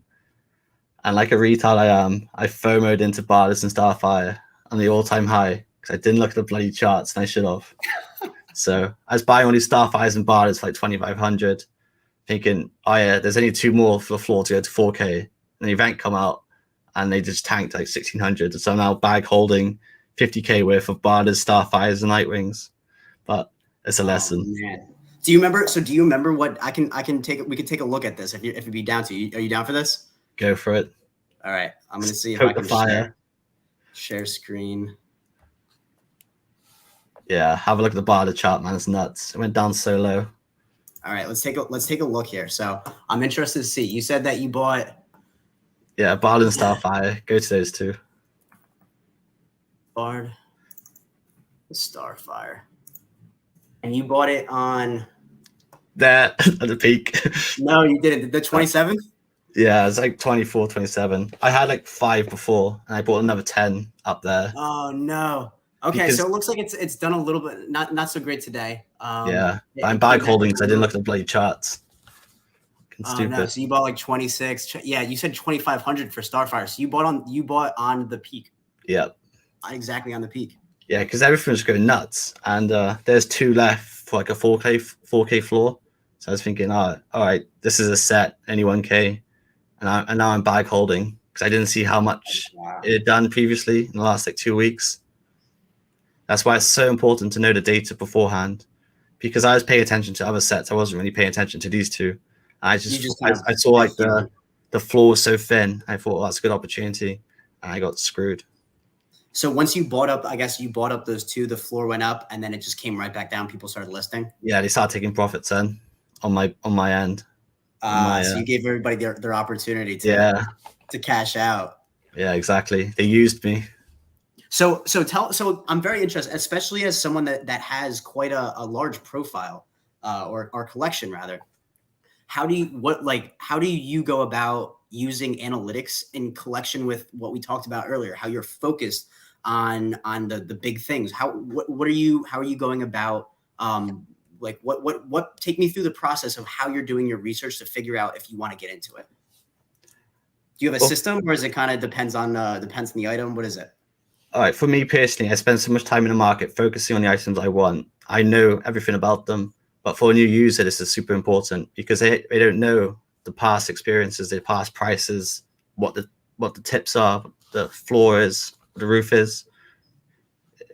And like a retard I am, I FOMO'd into Bardas and Starfire on the all-time high because I didn't look at the bloody charts, and I should have. So I was buying all these Starfires and Bardas for like 2,500, thinking, oh yeah, there's only 2 more for the floor to go to 4K. And the event come out, and they just tanked like 1,600. So I'm now bag holding 50K worth of Bardas, Starfires, and Nightwings. But it's a lesson. Man. Do you remember? So do you remember what I can take? We could take a look at this if you'd be down to. Are you down for this? Go for it. All right, I'm gonna see if I can share screen. Yeah, have a look at the Barda chart, man. It's nuts. It went down so low. All right, let's take a look here. So I'm interested to see. You said that you bought. Yeah, Bard and Starfire. Go to those 2. Bard, Starfire, and you bought it on. There at the peak. No, you didn't. The 27th. Yeah, it's like 24, 27. I had like 5 before, and I bought another 10 up there. Oh no. Okay, so it looks like it's done a little bit not so great today. Yeah, I'm bag holding because I didn't look at the bloody charts. Oh no, so you bought like 26. Yeah, you said 2,500 for Starfire. So you bought on the peak. Yeah, exactly on the peak. Yeah, because everything was going nuts, and there's 2 left for like a 4K floor. So I was thinking, all right, this is a set, only 1K, and now I'm bag holding because I didn't see how much it had done previously in the last like 2 weeks. That's why it's so important to know the data beforehand, because I was paying attention to other sets. I wasn't really paying attention to these 2. I saw like the floor was so thin. I thought, that's a good opportunity, and I got screwed. So once you bought up, I guess you bought up those 2, the floor went up, and then it just came right back down. People started listing. Yeah, they started taking profits then on my end. So you gave everybody their opportunity to cash out. Yeah, exactly. They used me. So I'm very interested, especially as someone that has quite a large profile or collection rather. How do you go about using analytics in collection with what we talked about earlier? How you're focused on the big things. How are you going about what take me through the process of how you're doing your research to figure out if you want to get into it? Do you have a system, or is it kind of depends on the item? What is it? All right, for me personally, I spend so much time in the market focusing on the items I want. I know everything about them, but for a new user, this is super important because they don't know the past experiences, their past prices, what the tips are, the floor is, what the roof is.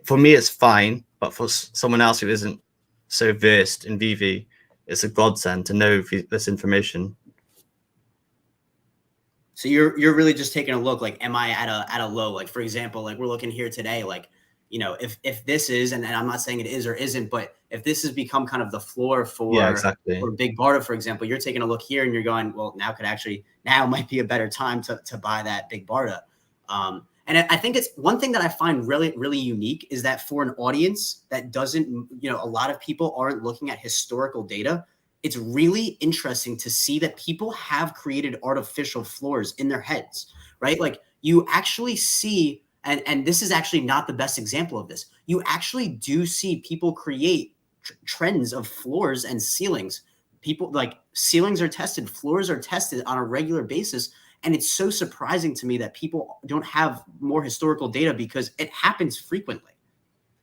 For me, it's fine, but for someone else who isn't so versed in VV, it's a godsend to know this information. So you're really just taking a look, like, am I at a low? Like, for example, like we're looking here today, like, you know, if this is, and I'm not saying it is or isn't, but if this has become kind of the floor for Big Barda, for example, you're taking a look here and you're going, well, now might be a better time to buy that Big Barda. And I think it's one thing that I find really, really unique is that for an audience that doesn't, you know, a lot of people aren't looking at historical data. It's really interesting to see that people have created artificial floors in their heads, right? Like you actually see, and this is actually not the best example of this. You actually do see people create trends of floors and ceilings. People like ceilings are tested, floors are tested on a regular basis. And it's so surprising to me that people don't have more historical data because it happens frequently.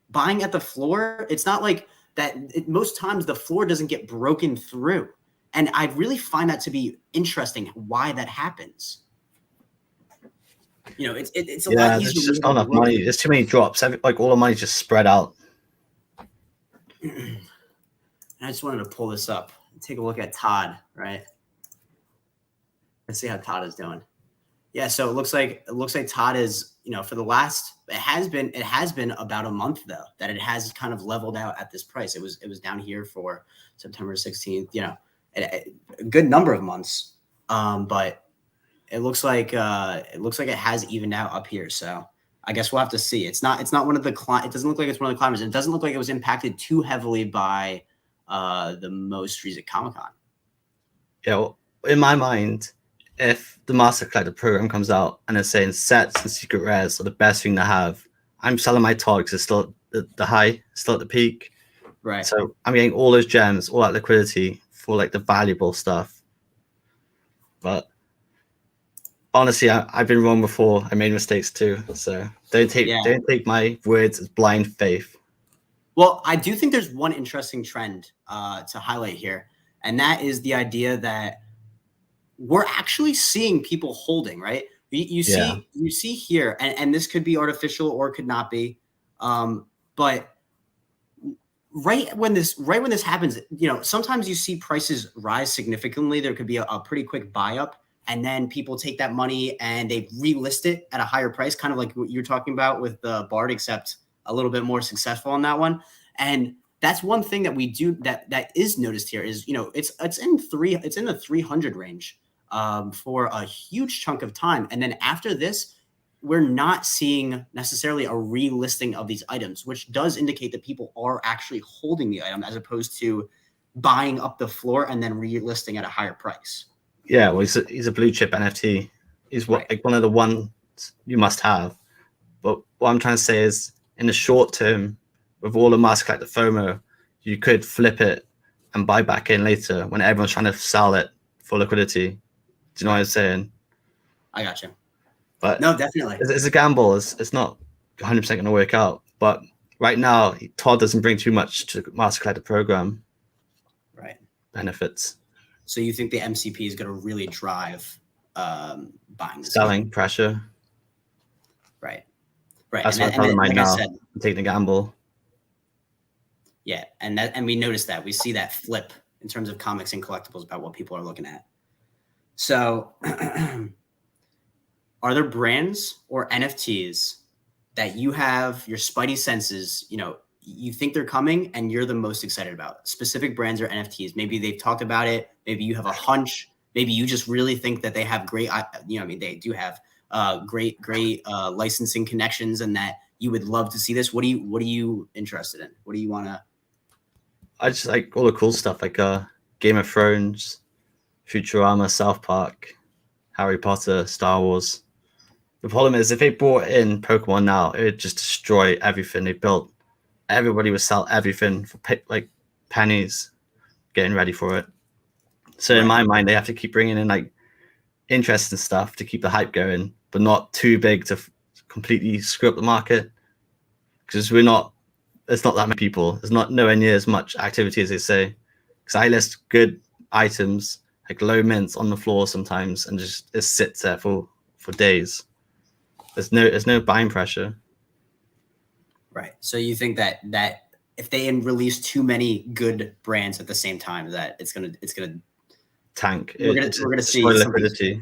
Buying at the floor, it's not like that most times the floor doesn't get broken through. And I really find that to be interesting why that happens. You know, it's a lot easier. There's just not enough money. There's too many drops. Like all the money's just spread out. And I just wanted to pull this up. Take a look at Todd, right? Let's see how Todd is doing. Yeah, so it looks like Todd is, you know, for the last it has been about a month though that it has kind of leveled out at this price. It was down here for September 16th, you know, a good number of months. But it looks like it has evened out up here. So I guess we'll have to see. It's not one of the it doesn't look like it's one of the climbers. It doesn't look like it was impacted too heavily by the most recent Comic-Con. Yeah, well, in my mind, if the Master Collector program comes out and it's saying sets and secret rares are the best thing to have, I'm selling my togs. It's still at the high, still at the peak. Right. So I'm getting all those gems, all that liquidity for like the valuable stuff. But honestly, I've been wrong before. I made mistakes too. So don't take my words as blind faith. Well, I do think there's one interesting trend to highlight here, and that is the idea that we're actually seeing people holding, right? You see here, and this could be artificial or could not be, but right when this happens, sometimes you see prices rise significantly. There could be a pretty quick buy up, and then people take that money and they relist it at a higher price, kind of like what you're talking about with the Bard, except a little bit more successful on that one. And that's one thing that we do that is noticed here is, it's in the 300 range for a huge chunk of time. And then after this, we're not seeing necessarily a relisting of these items, which does indicate that people are actually holding the item as opposed to buying up the floor and then relisting at a higher price. Yeah, well, he's a blue chip NFT. He's like one of the ones you must have. But what I'm trying to say is, in the short term, with all the mask like the FOMO, you could flip it and buy back in later when everyone's trying to sell it for liquidity. Do you know what I'm saying? I got you. But no, definitely. It's a gamble. It's not 100% going to work out. But right now, Todd doesn't bring too much to the master collector program. Right. Benefits. So you think the MCP is going to really drive buying? Selling pressure. Right. That's what I'm telling now. I'm taking a gamble. Yeah, and we noticed that. We see that flip in terms of comics and collectibles about what people are looking at. So are there brands or NFTs that you have your spidey senses, you think they're coming and you're the most excited about? Specific brands or NFTs? Maybe they've talked about it. Maybe you have a hunch. Maybe you just really think that they have great, they do have great licensing connections and that you would love to see this. What are you interested in? What do you want to? I just like all the cool stuff, like Game of Thrones, Futurama, South Park, Harry Potter, Star Wars. The problem is, if they brought in Pokemon now, it would just destroy everything they built. Everybody would sell everything for like pennies, getting ready for it. So in my mind, they have to keep bringing in like interesting stuff to keep the hype going, but not too big to completely screw up the market. Because there's not that many people. There's not nowhere near as much activity as they say. Because I list good items, like low mints on the floor sometimes, and it sits there for days. There's no buying pressure. Right. So you think that if they release too many good brands at the same time, that it's gonna tank. We're gonna see liquidity.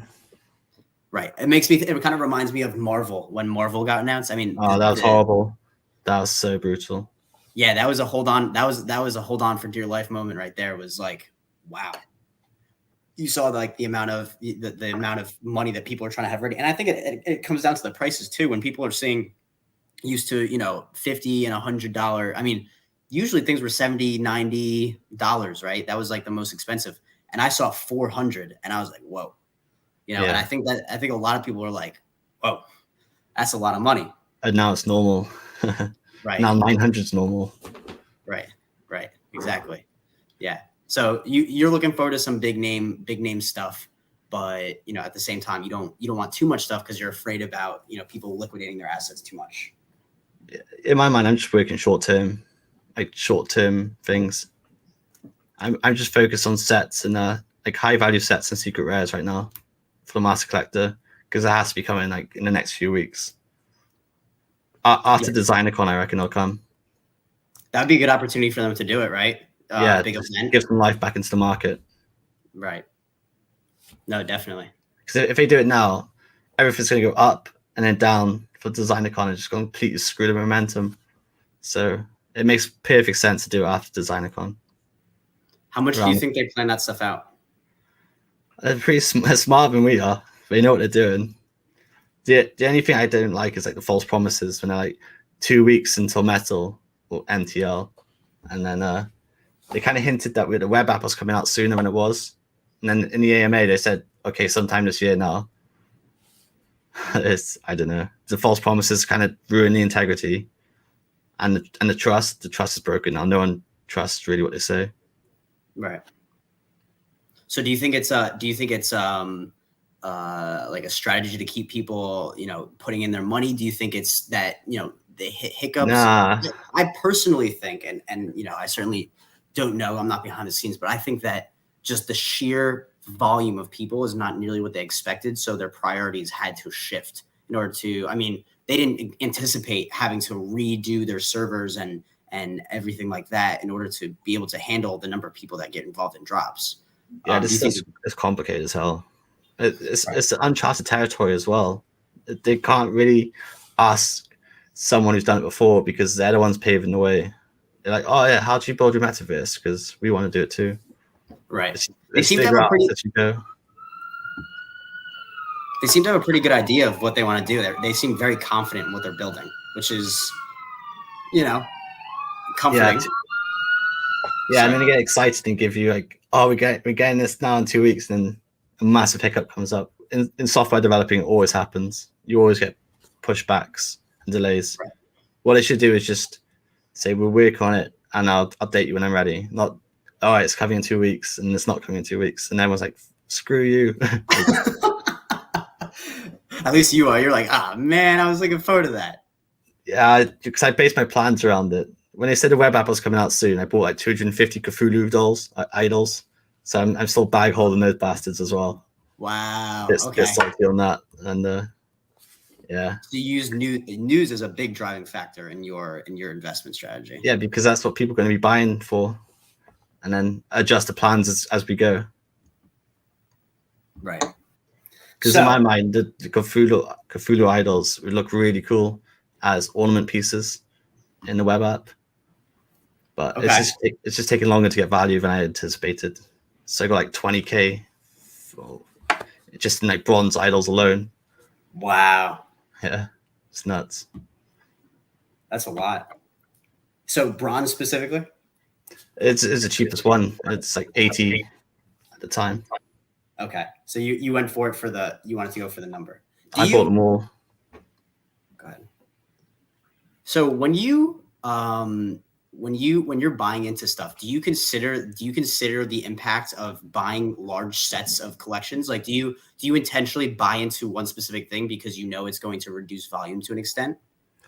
Right. It kind of reminds me of Marvel when Marvel got announced. I mean, that was horrible. That was so brutal. Yeah, that was a hold on. That was a hold on for dear life moment right there. It was like, wow. You saw like the amount of money that people are trying to have ready, and I think it comes down to the prices too. When people are seeing used to $50 and $100. I mean, usually things were $70, $90, right? That was like the most expensive, and I saw 400, and I was like, whoa, And I think a lot of people are like, whoa, that's a lot of money. And now it's normal. Right. Now 900 is normal. Right. Exactly. Yeah. So you're looking forward to some big name stuff, but at the same time, you don't want too much stuff because you're afraid about people liquidating their assets too much. In my mind, I'm just working short term things. I'm just focused on sets and like high value sets and secret rares right now for the master collector, because it has to be coming like in the next few weeks. After DesignerCon, I reckon it'll come. That'd be a good opportunity for them to do it, right? Big event. Give some life back into the market. Right. No, definitely. Because if they do it now, everything's going to go up and then down for DesignerCon and just completely screw the momentum. So it makes perfect sense to do it after DesignerCon. How much do you think they plan that stuff out? They're pretty smart than we are. They know what they're doing. The only thing I don't like is like the false promises when they're like 2 weeks until Metal or MTL, and then they kind of hinted that the web app was coming out sooner than it was, and then in the AMA they said, okay, sometime this year now. I don't know. The false promises kind of ruin the integrity, and the trust. The trust is broken now. No one trusts really what they say. Right. So do you think it's like a strategy to keep people, putting in their money? Do you think it's that, they hit hiccups? Nah. I personally think, and I certainly don't know, I'm not behind the scenes, but I think that just the sheer volume of people is not nearly what they expected. So their priorities had to shift in order to, I mean, they didn't anticipate having to redo their servers and everything like that in order to be able to handle the number of people that get involved in drops. Yeah, this stuff is complicated as hell. It's uncharted territory as well. They can't really ask someone who's done it before because they're the ones paving the way. They're like, oh yeah, how do you build your metaverse? Because we want to do it too. Right. They seem to have a pretty good idea of what they want to do. They seem very confident in what they're building, which is, comforting. Yeah, and then they get excited and give you like, oh, we're getting this now in 2 weeks, and then a massive hiccup comes up. In software developing, it always happens. You always get pushbacks and delays. Right. What they should do is just say, we'll work on it and I'll update you when I'm ready. Not, all right, it's coming in 2 weeks and it's not coming in 2 weeks. And everyone's like, screw you. At least you are. You're like, man, I was looking forward to that. Yeah, because I based my plans around it. When they said the web app was coming out soon, I bought like 250 Cthulhu dolls, idols. So I'm still bag holding those bastards as well. Wow. Okay. Salty on that. And yeah. So you use news as a big driving factor in your investment strategy. Yeah, because that's what people are going to be buying for, and then adjust the plans as we go. Right. Because in my mind, the Cthulhu idols would look really cool as ornament pieces in the web app, but it's just taking longer to get value than I anticipated. So I got like 20K just in like bronze idols alone. Wow. Yeah, it's nuts. That's a lot. So bronze specifically? It's the cheapest one. It's like 80 at the time. Okay, so you went for it you wanted to go for the number. I bought them all. Go ahead. So when you're buying into stuff, do you consider the impact of buying large sets of collections? Like, do you intentionally buy into one specific thing because you know it's going to reduce volume to an extent?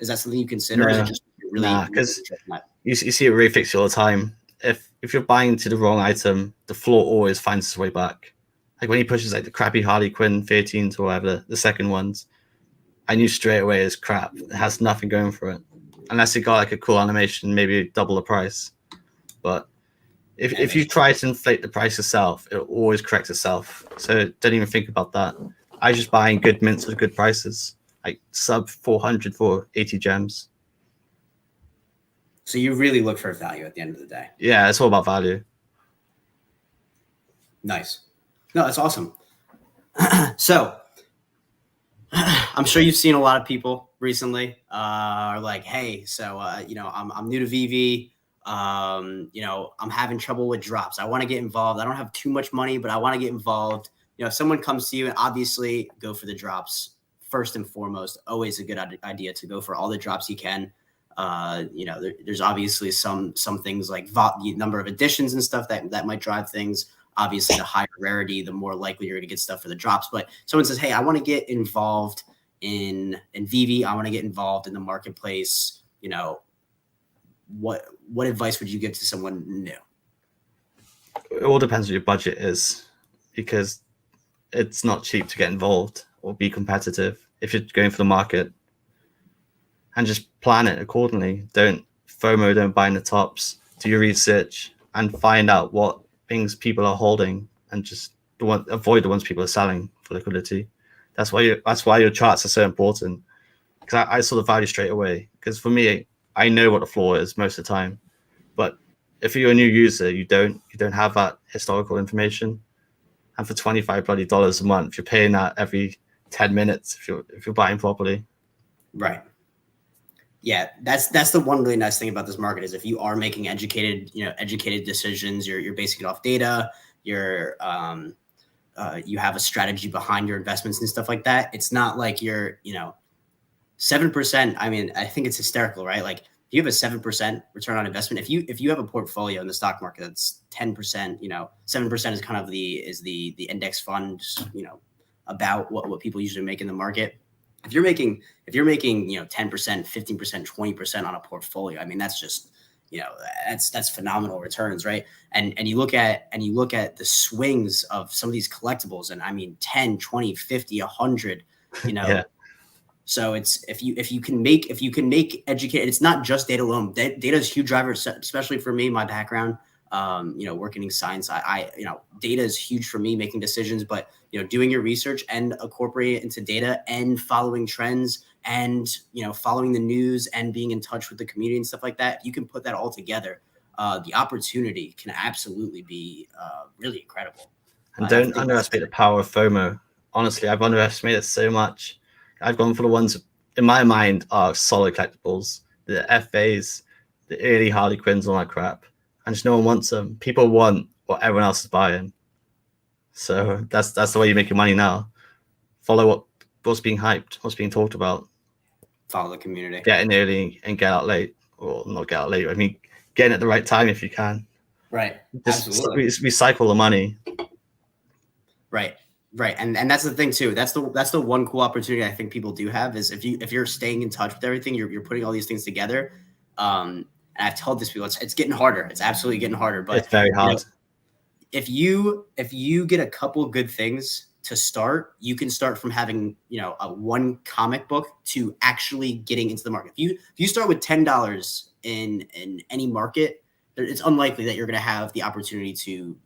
Is that something you consider? No, or is it just really because you see it really fix you all the time. If you're buying into the wrong item, the floor always finds its way back. Like when he pushes like the crappy Harley Quinn 13s or whatever, the second ones, I knew straight away it's crap. It has nothing going for it. Unless it got like a cool animation, maybe double the price. But if you try to inflate the price yourself, it always corrects itself. So don't even think about that. I just buying good mints with good prices, like sub 400 for 80 gems. So you really look for value at the end of the day. Yeah, it's all about value. Nice. No, that's awesome. So I'm sure you've seen a lot of people recently are like, hey, so, I'm new to VV. I'm having trouble with drops. I want to get involved. I don't have too much money, but I want to get involved. If someone comes to you, and obviously go for the drops first and foremost, always a good idea to go for all the drops you can. There's obviously some things like the number of editions and stuff that might drive things. Obviously, the higher rarity, the more likely you're going to get stuff for the drops. But someone says, hey, I want to get involved in VV. I want to get involved in the marketplace. What advice would you give to someone new? It all depends what your budget is, because it's not cheap to get involved or be competitive if you're going for the market. And just plan it accordingly. Don't FOMO, don't buy in the tops. Do your research and find out what things people are holding, and just avoid the ones people are selling for liquidity. That's why your charts are so important. Because I saw the value straight away. Because for me, I know what the floor is most of the time. But if you're a new user, you don't have that historical information. And for $25 bloody a month, you're paying that every 10 minutes if you're buying properly. Right. Yeah, that's the one really nice thing about this market is if you are making educated decisions, you're basing it off data, you have a strategy behind your investments and stuff like that. It's not like you're, 7%. I mean, I think it's hysterical, right? Like if you have a 7% return on investment, if you have a portfolio in the stock market that's 10%, 7% is kind of the index fund, about what people usually make in the market. If you're making 10%, 15%, 20% on a portfolio, I mean, that's just, that's phenomenal returns, right? And you look at the swings of some of these collectibles, and I mean 10, 20, 50, 100, Yeah. So it's if you can make educated, it's not just data alone. Data is a huge driver, especially for me, my background. Working in science, I data is huge for me making decisions, but doing your research and incorporating it into data and following trends and following the news and being in touch with the community and stuff like that. If you can put that all together, the opportunity can absolutely be really incredible. And don't underestimate the power of FOMO. Honestly, I've underestimated so much. I've gone for the ones in my mind are solid collectibles, the FAs, the early Harley Quinns, all that crap. And just no one wants them. People want what everyone else is buying. So that's the way you make your money now. Follow what's being hyped, what's being talked about. Follow the community. Get in early and get out late. Or not get out late. I mean, get in at the right time if you can. Right. Just absolutely. Recycle the money. Right. Right. And that's the thing too. That's the one cool opportunity I think people do have is if you're staying in touch with everything, you're putting all these things together. And I've told this people, it's getting harder. It's absolutely getting harder. But it's very hard. If you get a couple good things to start, you can start from having a one comic book to actually getting into the market. If you start with $10 in any market, it's unlikely that you're going to have the opportunity to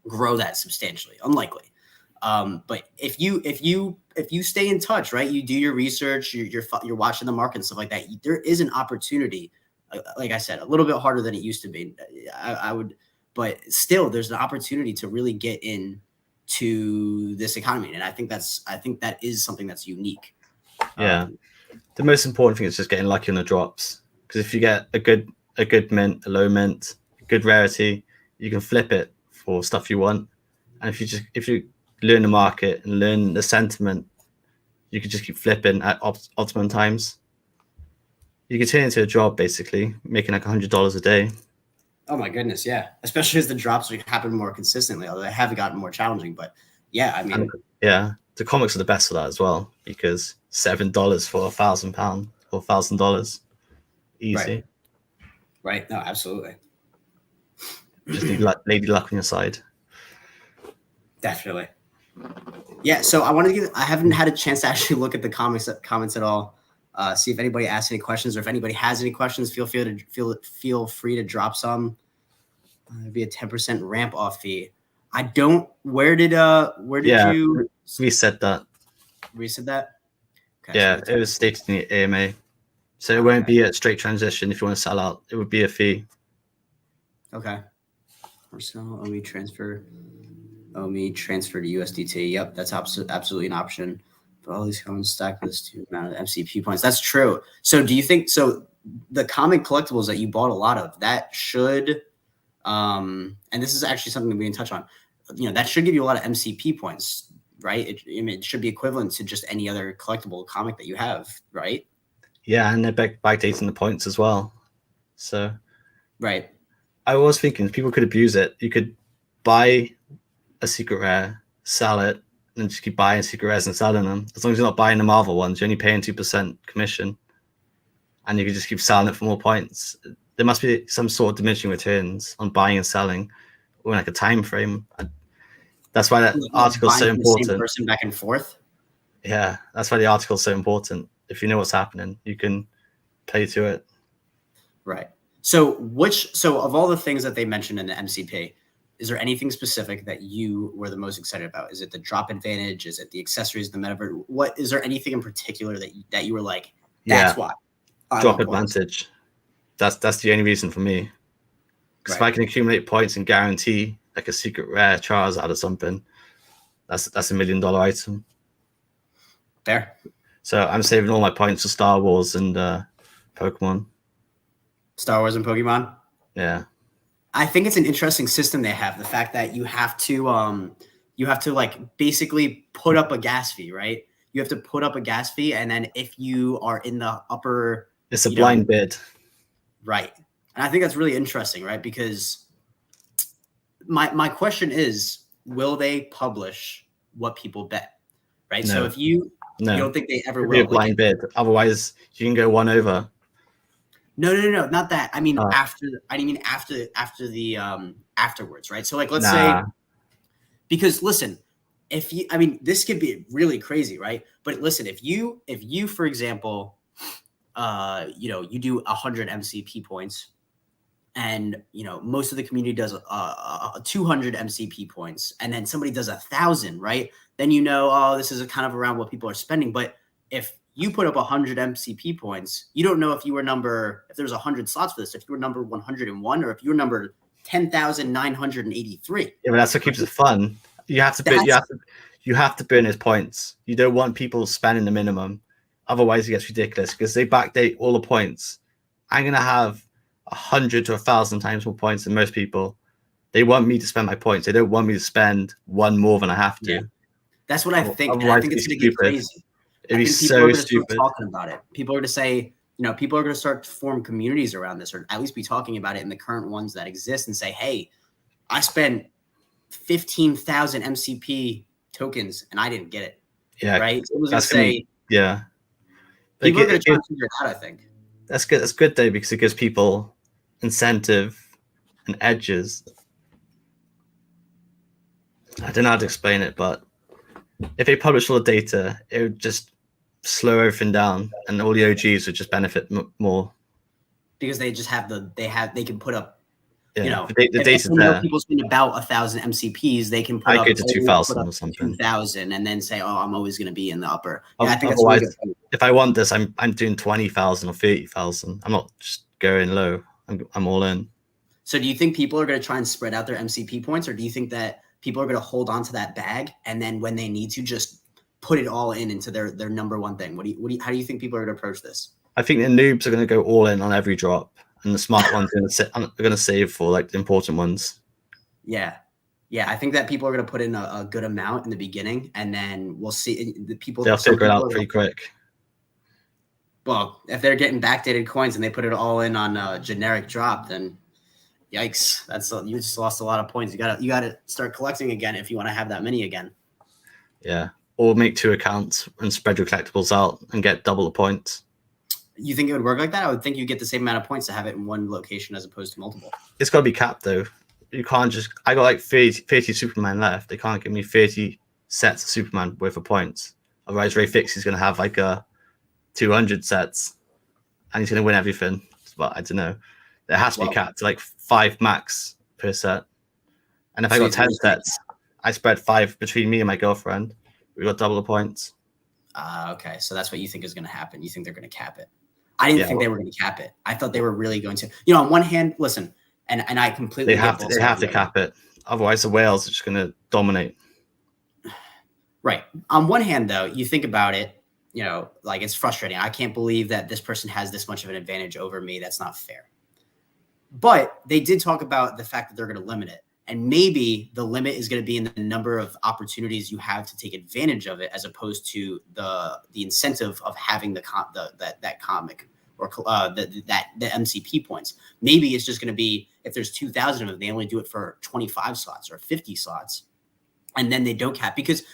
grow that substantially. Unlikely. But if you stay in touch, right, you do your research, you're watching the market and stuff like that, there is an opportunity. Like I said, a little bit harder than it used to be. I would, but still, there's an opportunity to really get into this economy, and I think that is something that's unique. Yeah, the most important thing is just getting lucky on the drops. Because if you get a good mint, a low mint, a good rarity, you can flip it for stuff you want. And if you learn the market and learn the sentiment, you can just keep flipping at optimum times. You can turn it into a job, basically, making like $100 a day. Oh my goodness, yeah. Especially as the drops happen more consistently, although they have gotten more challenging. But yeah, I mean, the comics are the best for that as well, because $7 for £1,000 or $1,000, easy. Right. No, absolutely. Just need lady luck on your side. Definitely. Yeah. So I haven't had a chance to actually look at the comments at all. See if anybody asks any questions, or if anybody has any questions, feel free to drop some. There'd be a 10% ramp off fee. I don't. Where did you reset that? Reset that. Okay, yeah, so it was stated in the AMA, so it won't be a straight transition. If you want to sell out, it would be a fee. Okay. Personal OME transfer to USDT. Yep, that's absolutely an option. But all these coins stack with this to amount of MCP points. That's true. So do you think the comic collectibles that you bought a lot of, that should and this is actually something that we didn't touch on, that should give you a lot of MCP points, right? It should be equivalent to just any other collectible comic that you have, right? Yeah, and they're backdating the points as well. So right. I was thinking people could abuse it. You could buy a secret rare, sell it, and just keep buying secret rares and selling them. As long as you're not buying the Marvel ones, you're only paying 2% commission, and you can just keep selling it for more points. There must be some sort of diminishing returns on buying and selling, or like a time frame. That's why that article is so important. The same person back and forth. Yeah, that's why the article is so important. If you know what's happening, you can play to it. Right. So of all the things that they mentioned in the MCP, is there anything specific that you were the most excited about? Is it the drop advantage? Is it the accessories, the metaverse? What is there anything in particular that you were like, that's why? Drop advantage. That's the only reason for me. Because if I can accumulate points and guarantee like a secret rare Charizard or something, that's a $1 million item. There. So I'm saving all my points for Star Wars and Pokemon. Star Wars and Pokemon? Yeah. I think it's an interesting system they have. The fact that you have to like basically put up a gas fee, right? You have to put up a gas fee, and then if you are in the upper, it's a blind bid. Right. And I think that's really interesting, right? Because my question is, will they publish what people bet? right? No. So if you don't think they ever It'd will, be a blind bid. Otherwise, you can go one over. No, not that. I mean after the afterwards, right? So like let's say, because listen, if you, I mean, this could be really crazy, right? But listen, if you for example, you do 100 MCP points, and most of the community does 200 MCP points, and then somebody does 1,000, right? Then oh, this is kind of around what people are spending. But if you put up 100 MCP points, you don't know if there's 100 slots for this, if you were number 101 or if you were number 10,983. Yeah, but that's what keeps it fun. You have to burn his points. You don't want people spending the minimum. Otherwise, it gets ridiculous because they backdate all the points. I'm gonna have 100 to 1,000 times more points than most people. They want me to spend my points. They don't want me to spend one more than I have to. Yeah. That's what I think. Otherwise, and I think it's going to get crazy. It'd be people are going to stupid. start talking about it. People are going to say, people are going to start to form communities around this, or at least be talking about it in the current ones that exist, and say, hey, I spent 15,000 MCP tokens and I didn't get it. Yeah. Right. It was going to say, yeah. People are going to try to figure it out, I think. That's good. That's good though, because it gives people incentive and edges. I don't know how to explain it, but if they publish all the data, it would just slow everything down, and all the OGs would just benefit more because they just have they can put up. The data's there. People spend about 1,000 MCPs, they can put up go to 2,000 or something. 2,000, and then say, "Oh, I'm always going to be in the upper." Yeah, I think otherwise, that's really good. If I want this, I'm doing 20,000 or 30,000. I'm not just going low. I'm all in. So, do you think people are going to try and spread out their MCP points, or do you think that people are going to hold on to that bag and then when they need to just put it all into their number one thing? How do you think people are going to approach this? I think the noobs are going to go all in on every drop. And the smart ones are going to save for like the important ones. Yeah. I think that people are going to put in a good amount in the beginning, and then we'll see the people. They'll figure it out pretty quick. Well, if they're getting backdated coins and they put it all in on a generic drop, then yikes! You just lost a lot of points. You gotta start collecting again if you want to have that many again. Yeah, or make 2 accounts and spread your collectibles out and get double the points. You think it would work like that? I would think you get the same amount of points to have it in one location as opposed to multiple. It's got to be capped though. You can't just. I got like 30 Superman left. They can't give me 30 sets of Superman worth of points. Otherwise, Ray Fix is going to have like 200 sets, and he's going to win everything. But I don't know. It has to be capped to like 5 max per set. And if I got 10 sets, I spread 5 between me and my girlfriend. We got double the points. Okay, so that's what you think is going to happen. You think they're going to cap it. I didn't think they were going to cap it. I thought they were really going to. On one hand, listen, and I completely they have to cap it. Otherwise, the whales are just going to dominate. Right. On one hand, though, you think about it, like it's frustrating. I can't believe that this person has this much of an advantage over me. That's not fair. But they did talk about the fact that they're going to limit it. And maybe the limit is going to be in the number of opportunities you have to take advantage of it, as opposed to the incentive of having that comic or the MCP points. Maybe it's just going to be, if there's 2,000 of them, they only do it for 25 slots or 50 slots, and then they don't cap. Because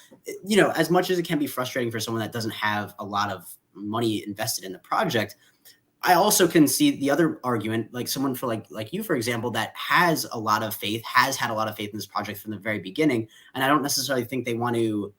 as much as it can be frustrating for someone that doesn't have a lot of money invested in the project, I also can see the other argument, like someone for like you, for example, that has a lot of faith, has had a lot of faith in this project from the very beginning. And I don't necessarily think they want to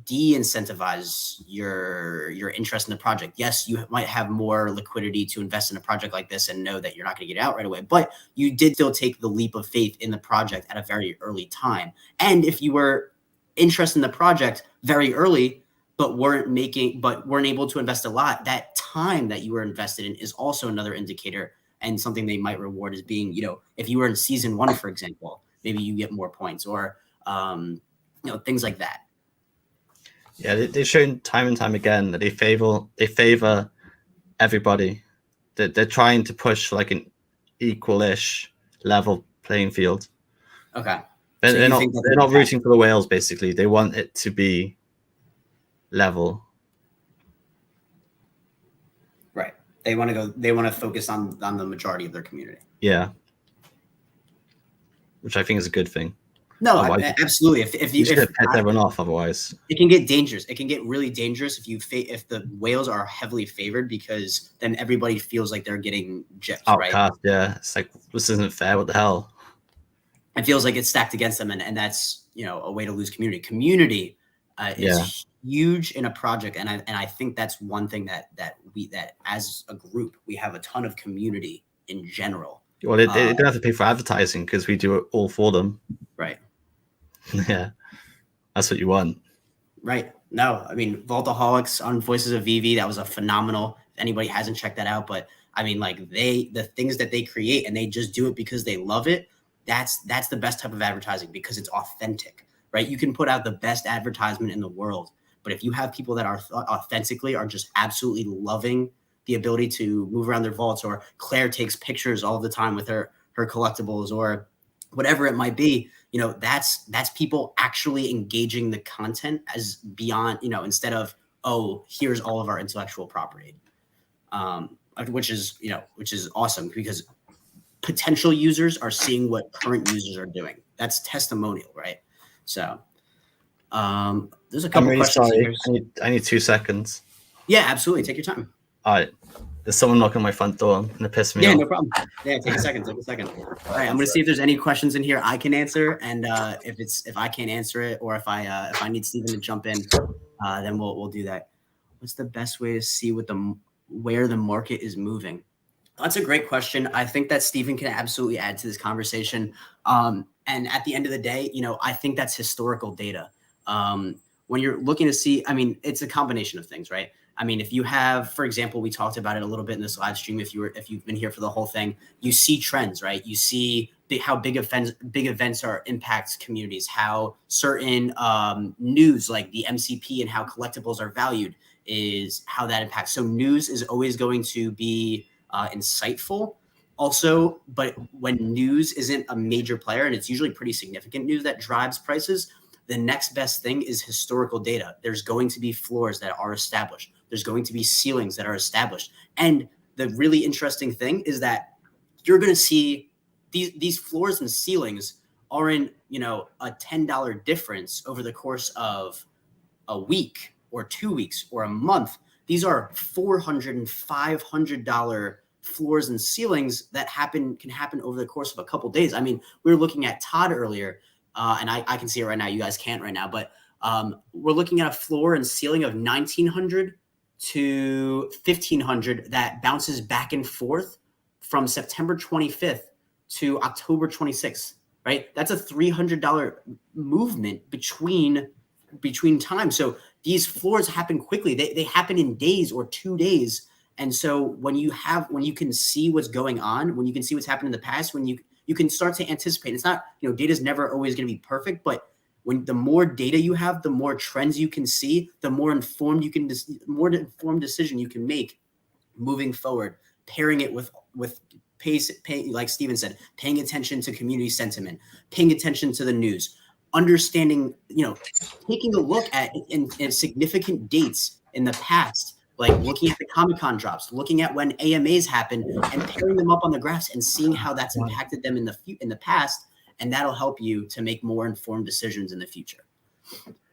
de-incentivize your interest in the project. Yes, you might have more liquidity to invest in a project like this and know that you're not going to get out right away, but you did still take the leap of faith in the project at a very early time. And if you were interested in the project very early, but weren't able to invest a lot, that time that you were invested in is also another indicator, and something they might reward as being, if you were in season 1, for example, maybe you get more points, or things like that. Yeah, they've shown time and time again that they favor everybody. They're trying to push like an equal-ish level playing field. Okay. They're not rooting for the whales. Basically, they want it to be level. Right. They want to focus on the majority of their community. Yeah. Which I think is a good thing. No, Otherwise, absolutely. you should have picked everyone off. Otherwise, it can get dangerous. It can get really dangerous if the whales are heavily favored, because then everybody feels like they're getting gypped, right? outcast. Yeah, it's like, this isn't fair. What the hell? It feels like it's stacked against them, and that's, a way to lose community. Community is huge in a project, and I think that's one thing that as a group we have a ton of community in general. Well, they don't have to pay for advertising because we do it all for them. Right. Yeah, that's what you want. Right. No, I mean, Vaultaholics on Voices of VV, that was a phenomenal. If anybody hasn't checked that out, but I mean, like, the things that they create and they just do it because they love it. That's the best type of advertising, because it's authentic, right? You can put out the best advertisement in the world, but if you have people that are authentically are just absolutely loving the ability to move around their vaults, or Claire takes pictures all the time with her collectibles, or whatever it might be, that's people actually engaging the content as beyond, instead of, oh, here's all of our intellectual property, which is awesome, because potential users are seeing what current users are doing. That's testimonial, right? So there's a couple questions. Sorry. I need 2 seconds. Yeah, absolutely. Take your time. All right. There's someone knocking on my front door, and it pissed me off. Yeah, no problem. Yeah, take a second. All right, I'm gonna see if there's any questions in here I can answer, and if I can't answer it, or if I need Steven to jump in, then we'll do that. What's the best way to see where the market is moving? That's a great question. I think that Steven can absolutely add to this conversation. And at the end of the day, I think that's historical data. When you're looking to see, I mean, it's a combination of things, right? I mean, if you have, for example, we talked about it a little bit in this live stream. If you've been here for the whole thing, you see trends, right? You see how big events are impact communities, how certain news like the MCP and how collectibles are valued is how that impacts. So news is always going to be insightful also, but when news isn't a major player, and it's usually pretty significant news that drives prices, the next best thing is historical data. There's going to be floors that are established. There's going to be ceilings that are established. And the really interesting thing is that you're going to see these floors and ceilings are in, a $10 difference over the course of a week or 2 weeks or a month. These are $400 and $500 floors and ceilings that can happen over the course of a couple of days. I mean, we were looking at Todd earlier, and I can see it right now. You guys can't right now, but we're looking at a floor and ceiling of 1,900 to 1,500 that bounces back and forth from September 25th to October 26th, right? That's a $300 movement between time. So these floors happen quickly. They happen in days or 2 days. And so when you can see what's going on, when you can see what's happened in the past, when you can start to anticipate, it's not, data is never always going to be perfect, but when the more data you have, the more trends you can see, the more informed decision you can make moving forward, pairing it with pace, like Steven said, paying attention to community sentiment, paying attention to the news, understanding, taking a look at in significant dates in the past, like looking at the Comic-Con drops, looking at when AMAs happen, and pairing them up on the graphs and seeing how that's impacted them in the past, and that'll help you to make more informed decisions in the future.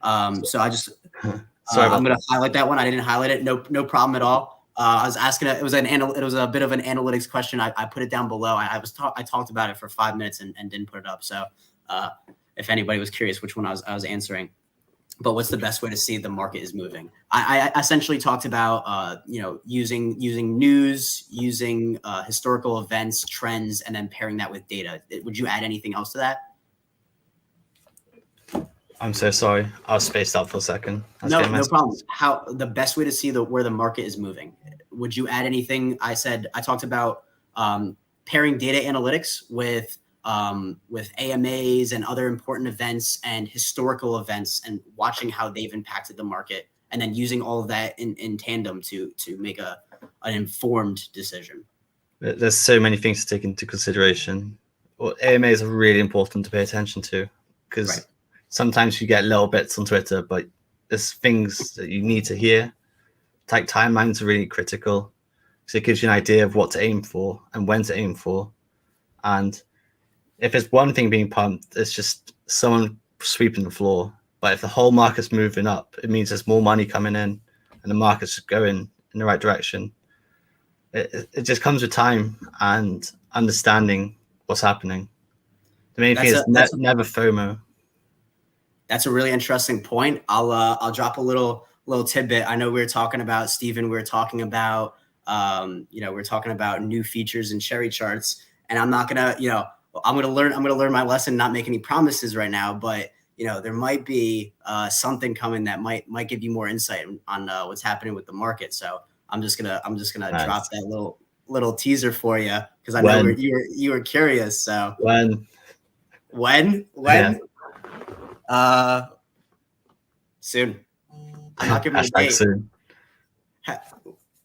So I just I'm going to highlight that one. I didn't highlight it. No problem at all. I was asking. It was a bit of an analytics question. I put it down below. I talked about it for 5 minutes and didn't put it up. So if anybody was curious which one I was answering. But what's the best way to see the market is moving? I essentially talked about, using news, using historical events, trends, and then pairing that with data. Would you add anything else to that? I'm so sorry. I was spaced out for a second. No problem. How the best way to see where the market is moving? Would you add anything? I talked about pairing data analytics with AMAs and other important events and historical events, and watching how they've impacted the market, and then using all of that in tandem to make an informed decision. There's so many things to take into consideration. Well, AMAs are really important to pay attention to, because sometimes you get little bits on Twitter, but there's things that you need to hear. Like timelines are really critical, because it gives you an idea of what to aim for and when to aim for. And if it's one thing being pumped, it's just someone sweeping the floor. But if the whole market's moving up, it means there's more money coming in and the market's going in the right direction. It just comes with time and understanding what's happening. The main thing is never FOMO. That's a really interesting point. I'll drop a little tidbit. I know we were talking about, Steven, we were talking about we're talking about new features in CherryCharts, and I'm not gonna, I'm gonna learn my lesson, not make any promises right now, but there might be something coming that might give you more insight on what's happening with the market. So I'm just gonna nice. Drop that little teaser for you, because I know you were curious. So when? Yeah. Soon. I'm not giving a date. Soon.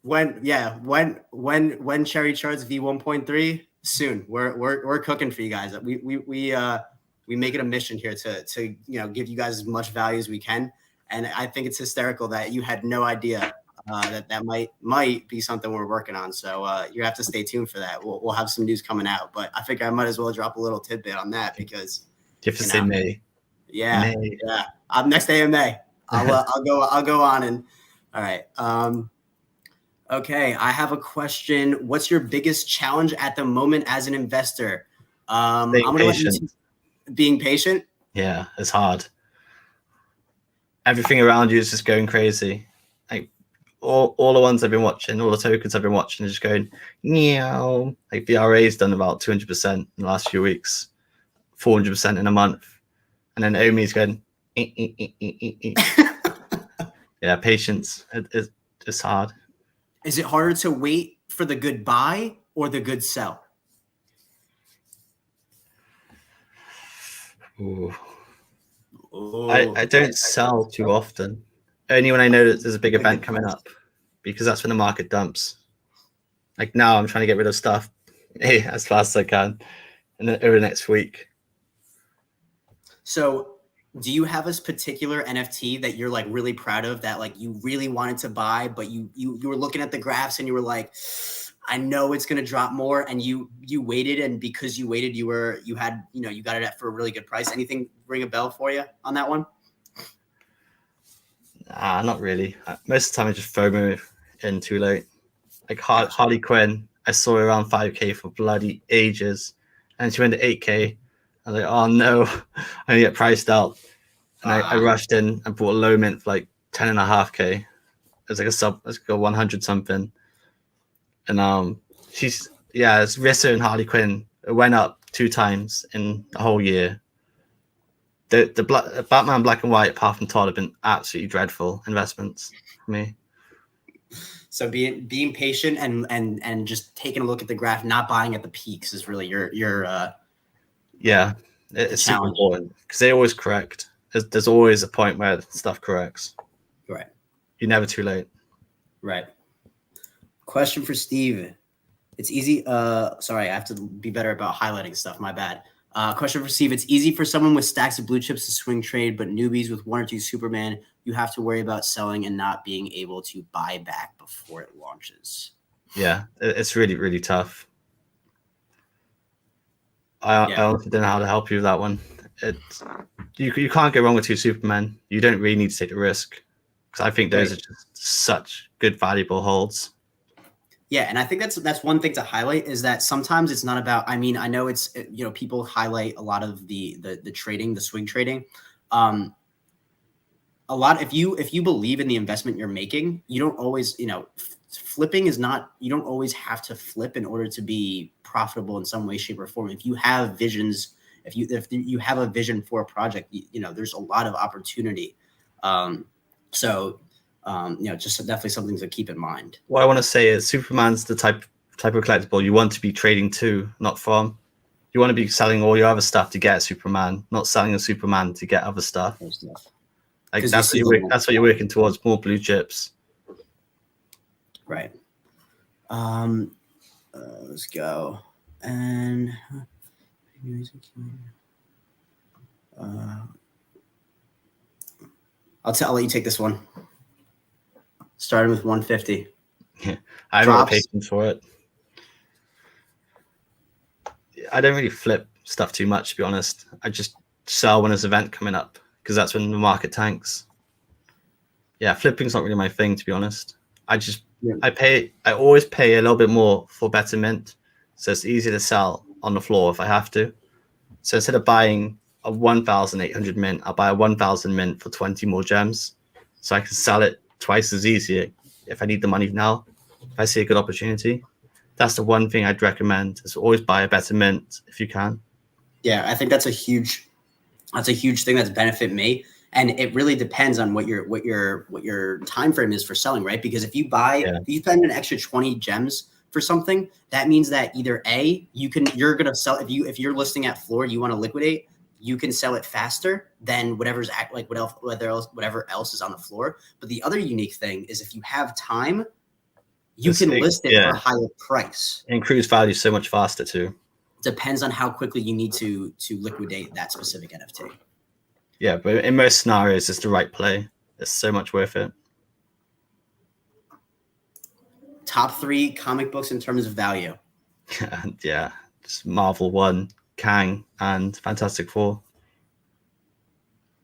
When CherryCharts V1.3 soon. We're cooking for you guys. We make it a mission here to give you guys as much value as we can. And I think it's hysterical that you had no idea that might be something we're working on. So you have to stay tuned for that. We'll have some news coming out. But I think I might as well drop a little tidbit on that, because you have to say May. Yeah, May. Yeah. Next day in May, I'll go on and all right. Okay, I have a question. What's your biggest challenge at the moment as an investor? Being patient. Being patient? Yeah, it's hard. Everything around you is just going crazy. Like all the ones I've been watching, all the tokens I've been watching are just going, meow. Like VRA's done about 200% in the last few weeks, 400% in a month. And then Omi's going, yeah, patience. It's hard. Is it harder to wait for the good buy or the good sell? Ooh. I don't sell too often. Only when I know that there's a big event coming up, because that's when the market dumps. Like now, I'm trying to get rid of stuff as fast as I can over the next week. So do you have a particular NFT that you're like really proud of, that like you really wanted to buy, but you were looking at the graphs and you were like, I know it's going to drop more, and you waited, and because you waited, you got it at for a really good price? Anything ring a bell for you on that one? Nah, not really. Most of the time I just FOMO in too late. Like Harley Quinn, I saw her around 5K for bloody ages, and she went to 8K. I was like, oh no, I'm gonna get priced out. And I rushed in and bought a low mint for like 10.5K. It was like a 100 something. And it's Rissa and Harley Quinn. It went up 2 times in the whole year. The Batman Black and White, apart from Todd, have been absolutely dreadful investments for me. So being patient and just taking a look at the graph, not buying at the peaks, is really your it's super important, because they always correct. There's always a point where stuff corrects. Right. You're never too late. Right. Question for Steve. It's easy. Sorry, I have to be better about highlighting stuff. My bad. Question for Steve. It's easy for someone with stacks of blue chips to swing trade, but newbies with 1 or 2 Superman, you have to worry about selling and not being able to buy back before it launches. Yeah, it's really, really tough. I honestly don't know how to help you with that one. You can't go wrong with 2 Supermen. You don't really need to take the risk, because I think those are just such good, valuable holds. Yeah, and I think that's one thing to highlight, is that sometimes it's not about, I mean, I know it's, people highlight a lot of the trading, the swing trading. A lot, if you believe in the investment you're making, you don't always, flipping is not, you don't always have to flip in order to be profitable in some way, shape, or form. If you have visions, if you have a vision for a project, there's a lot of opportunity. Just definitely something to keep in mind. What I want to say is Superman's the type of collectible you want to be trading to, not from. You want to be selling all your other stuff to get a Superman, not selling a Superman to get other stuff. Like that's what you're working towards, more blue chips. Right. Let's go. And I'll let you take this one. Starting with 150. Yeah, I have no patience for it. I don't really flip stuff too much, to be honest. I just sell when there's an event coming up because that's when the market tanks. Yeah, flipping's not really my thing, to be honest. I always pay a little bit more for better mint, so it's easier to sell on the floor if I have to. So instead of buying a 1,800 mint, I'll buy a 1,000 mint for 20 more gems, so I can sell it twice as easy if I need the money now. If I see a good opportunity, that's the one thing I'd recommend: is always buy a better mint if you can. Yeah, I think that's a huge thing that's benefit me. And it really depends on what your time frame is for selling, right? Because if you spend an extra 20 gems for something, that means that either you're gonna sell if you're listing at floor, you want to liquidate, you can sell it faster than whatever else is on the floor. But the other unique thing is if you have time, you can list it for a higher price. It increases value so much faster too. Depends on how quickly you need to liquidate that specific NFT. Yeah, but in most scenarios, it's the right play. It's so much worth it. Top 3 comic books in terms of value. Yeah, just Marvel 1, Kang, and Fantastic Four.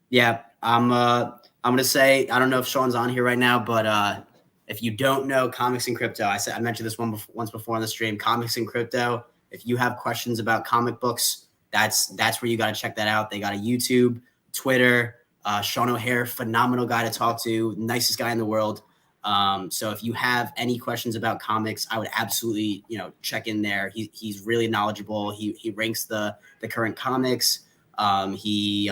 Yeah, I'm gonna say, I don't know if Sean's on here right now, but if you don't know comics and crypto, I mentioned this once before on the stream. Comics and crypto. If you have questions about comic books, that's where you got to check that out. They got a YouTube, Twitter. Sean O'Hare, phenomenal guy to talk to, nicest guy in the world. So if you have any questions about comics, I would absolutely, check in there. He's really knowledgeable. He ranks the current comics. He's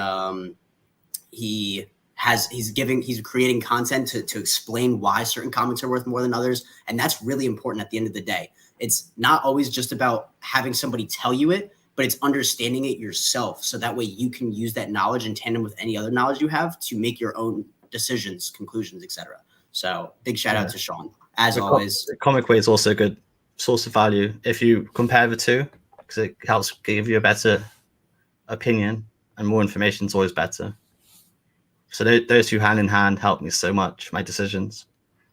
creating content to explain why certain comics are worth more than others. And that's really important at the end of the day. It's not always just about having somebody tell you it, but it's understanding it yourself. So that way you can use that knowledge in tandem with any other knowledge you have to make your own decisions, conclusions, etc. So big shout out to Sean, as always. The comic way is also a good source of value if you compare the two, because it helps give you a better opinion, and more information is always better. So those two hand in hand help me so much, my decisions.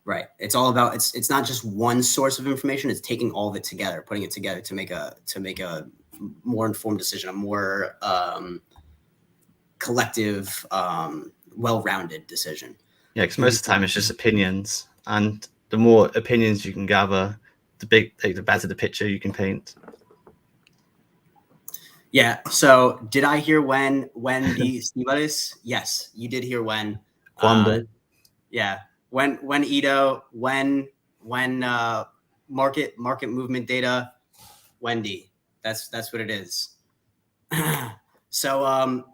Right. It's all about, it's not just one source of information. It's taking all of it together, putting it together to make a more informed decision, a more collective, well-rounded decision. Yeah, because most of the time it's just opinions, and the more opinions you can gather, the better the picture you can paint. Yeah. So did I hear when the Stevadis? Yes, you did hear when. Yeah. When Ito, when market movement data, Wendy. That's what it is. So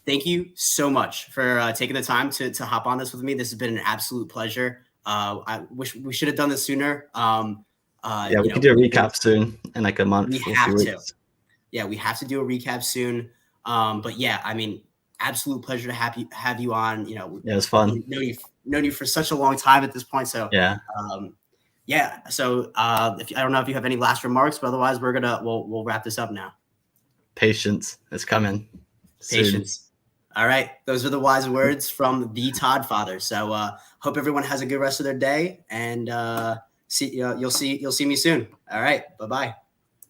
thank you so much for taking the time to hop on this with me. This has been an absolute pleasure. I wish we should have done this sooner. We could do a recap soon in like a month. We have to. Yeah, we have to do a recap soon. But yeah, I mean, absolute pleasure to have you on. Yeah, it was fun. Known you for such a long time at this point. So yeah. So I don't know if you have any last remarks, but otherwise we'll wrap this up now. Patience is coming. Patience. Soon. All right. Those are the wise words from the Todd Father. So hope everyone has a good rest of their day, and you'll see me soon. All right. Bye-bye.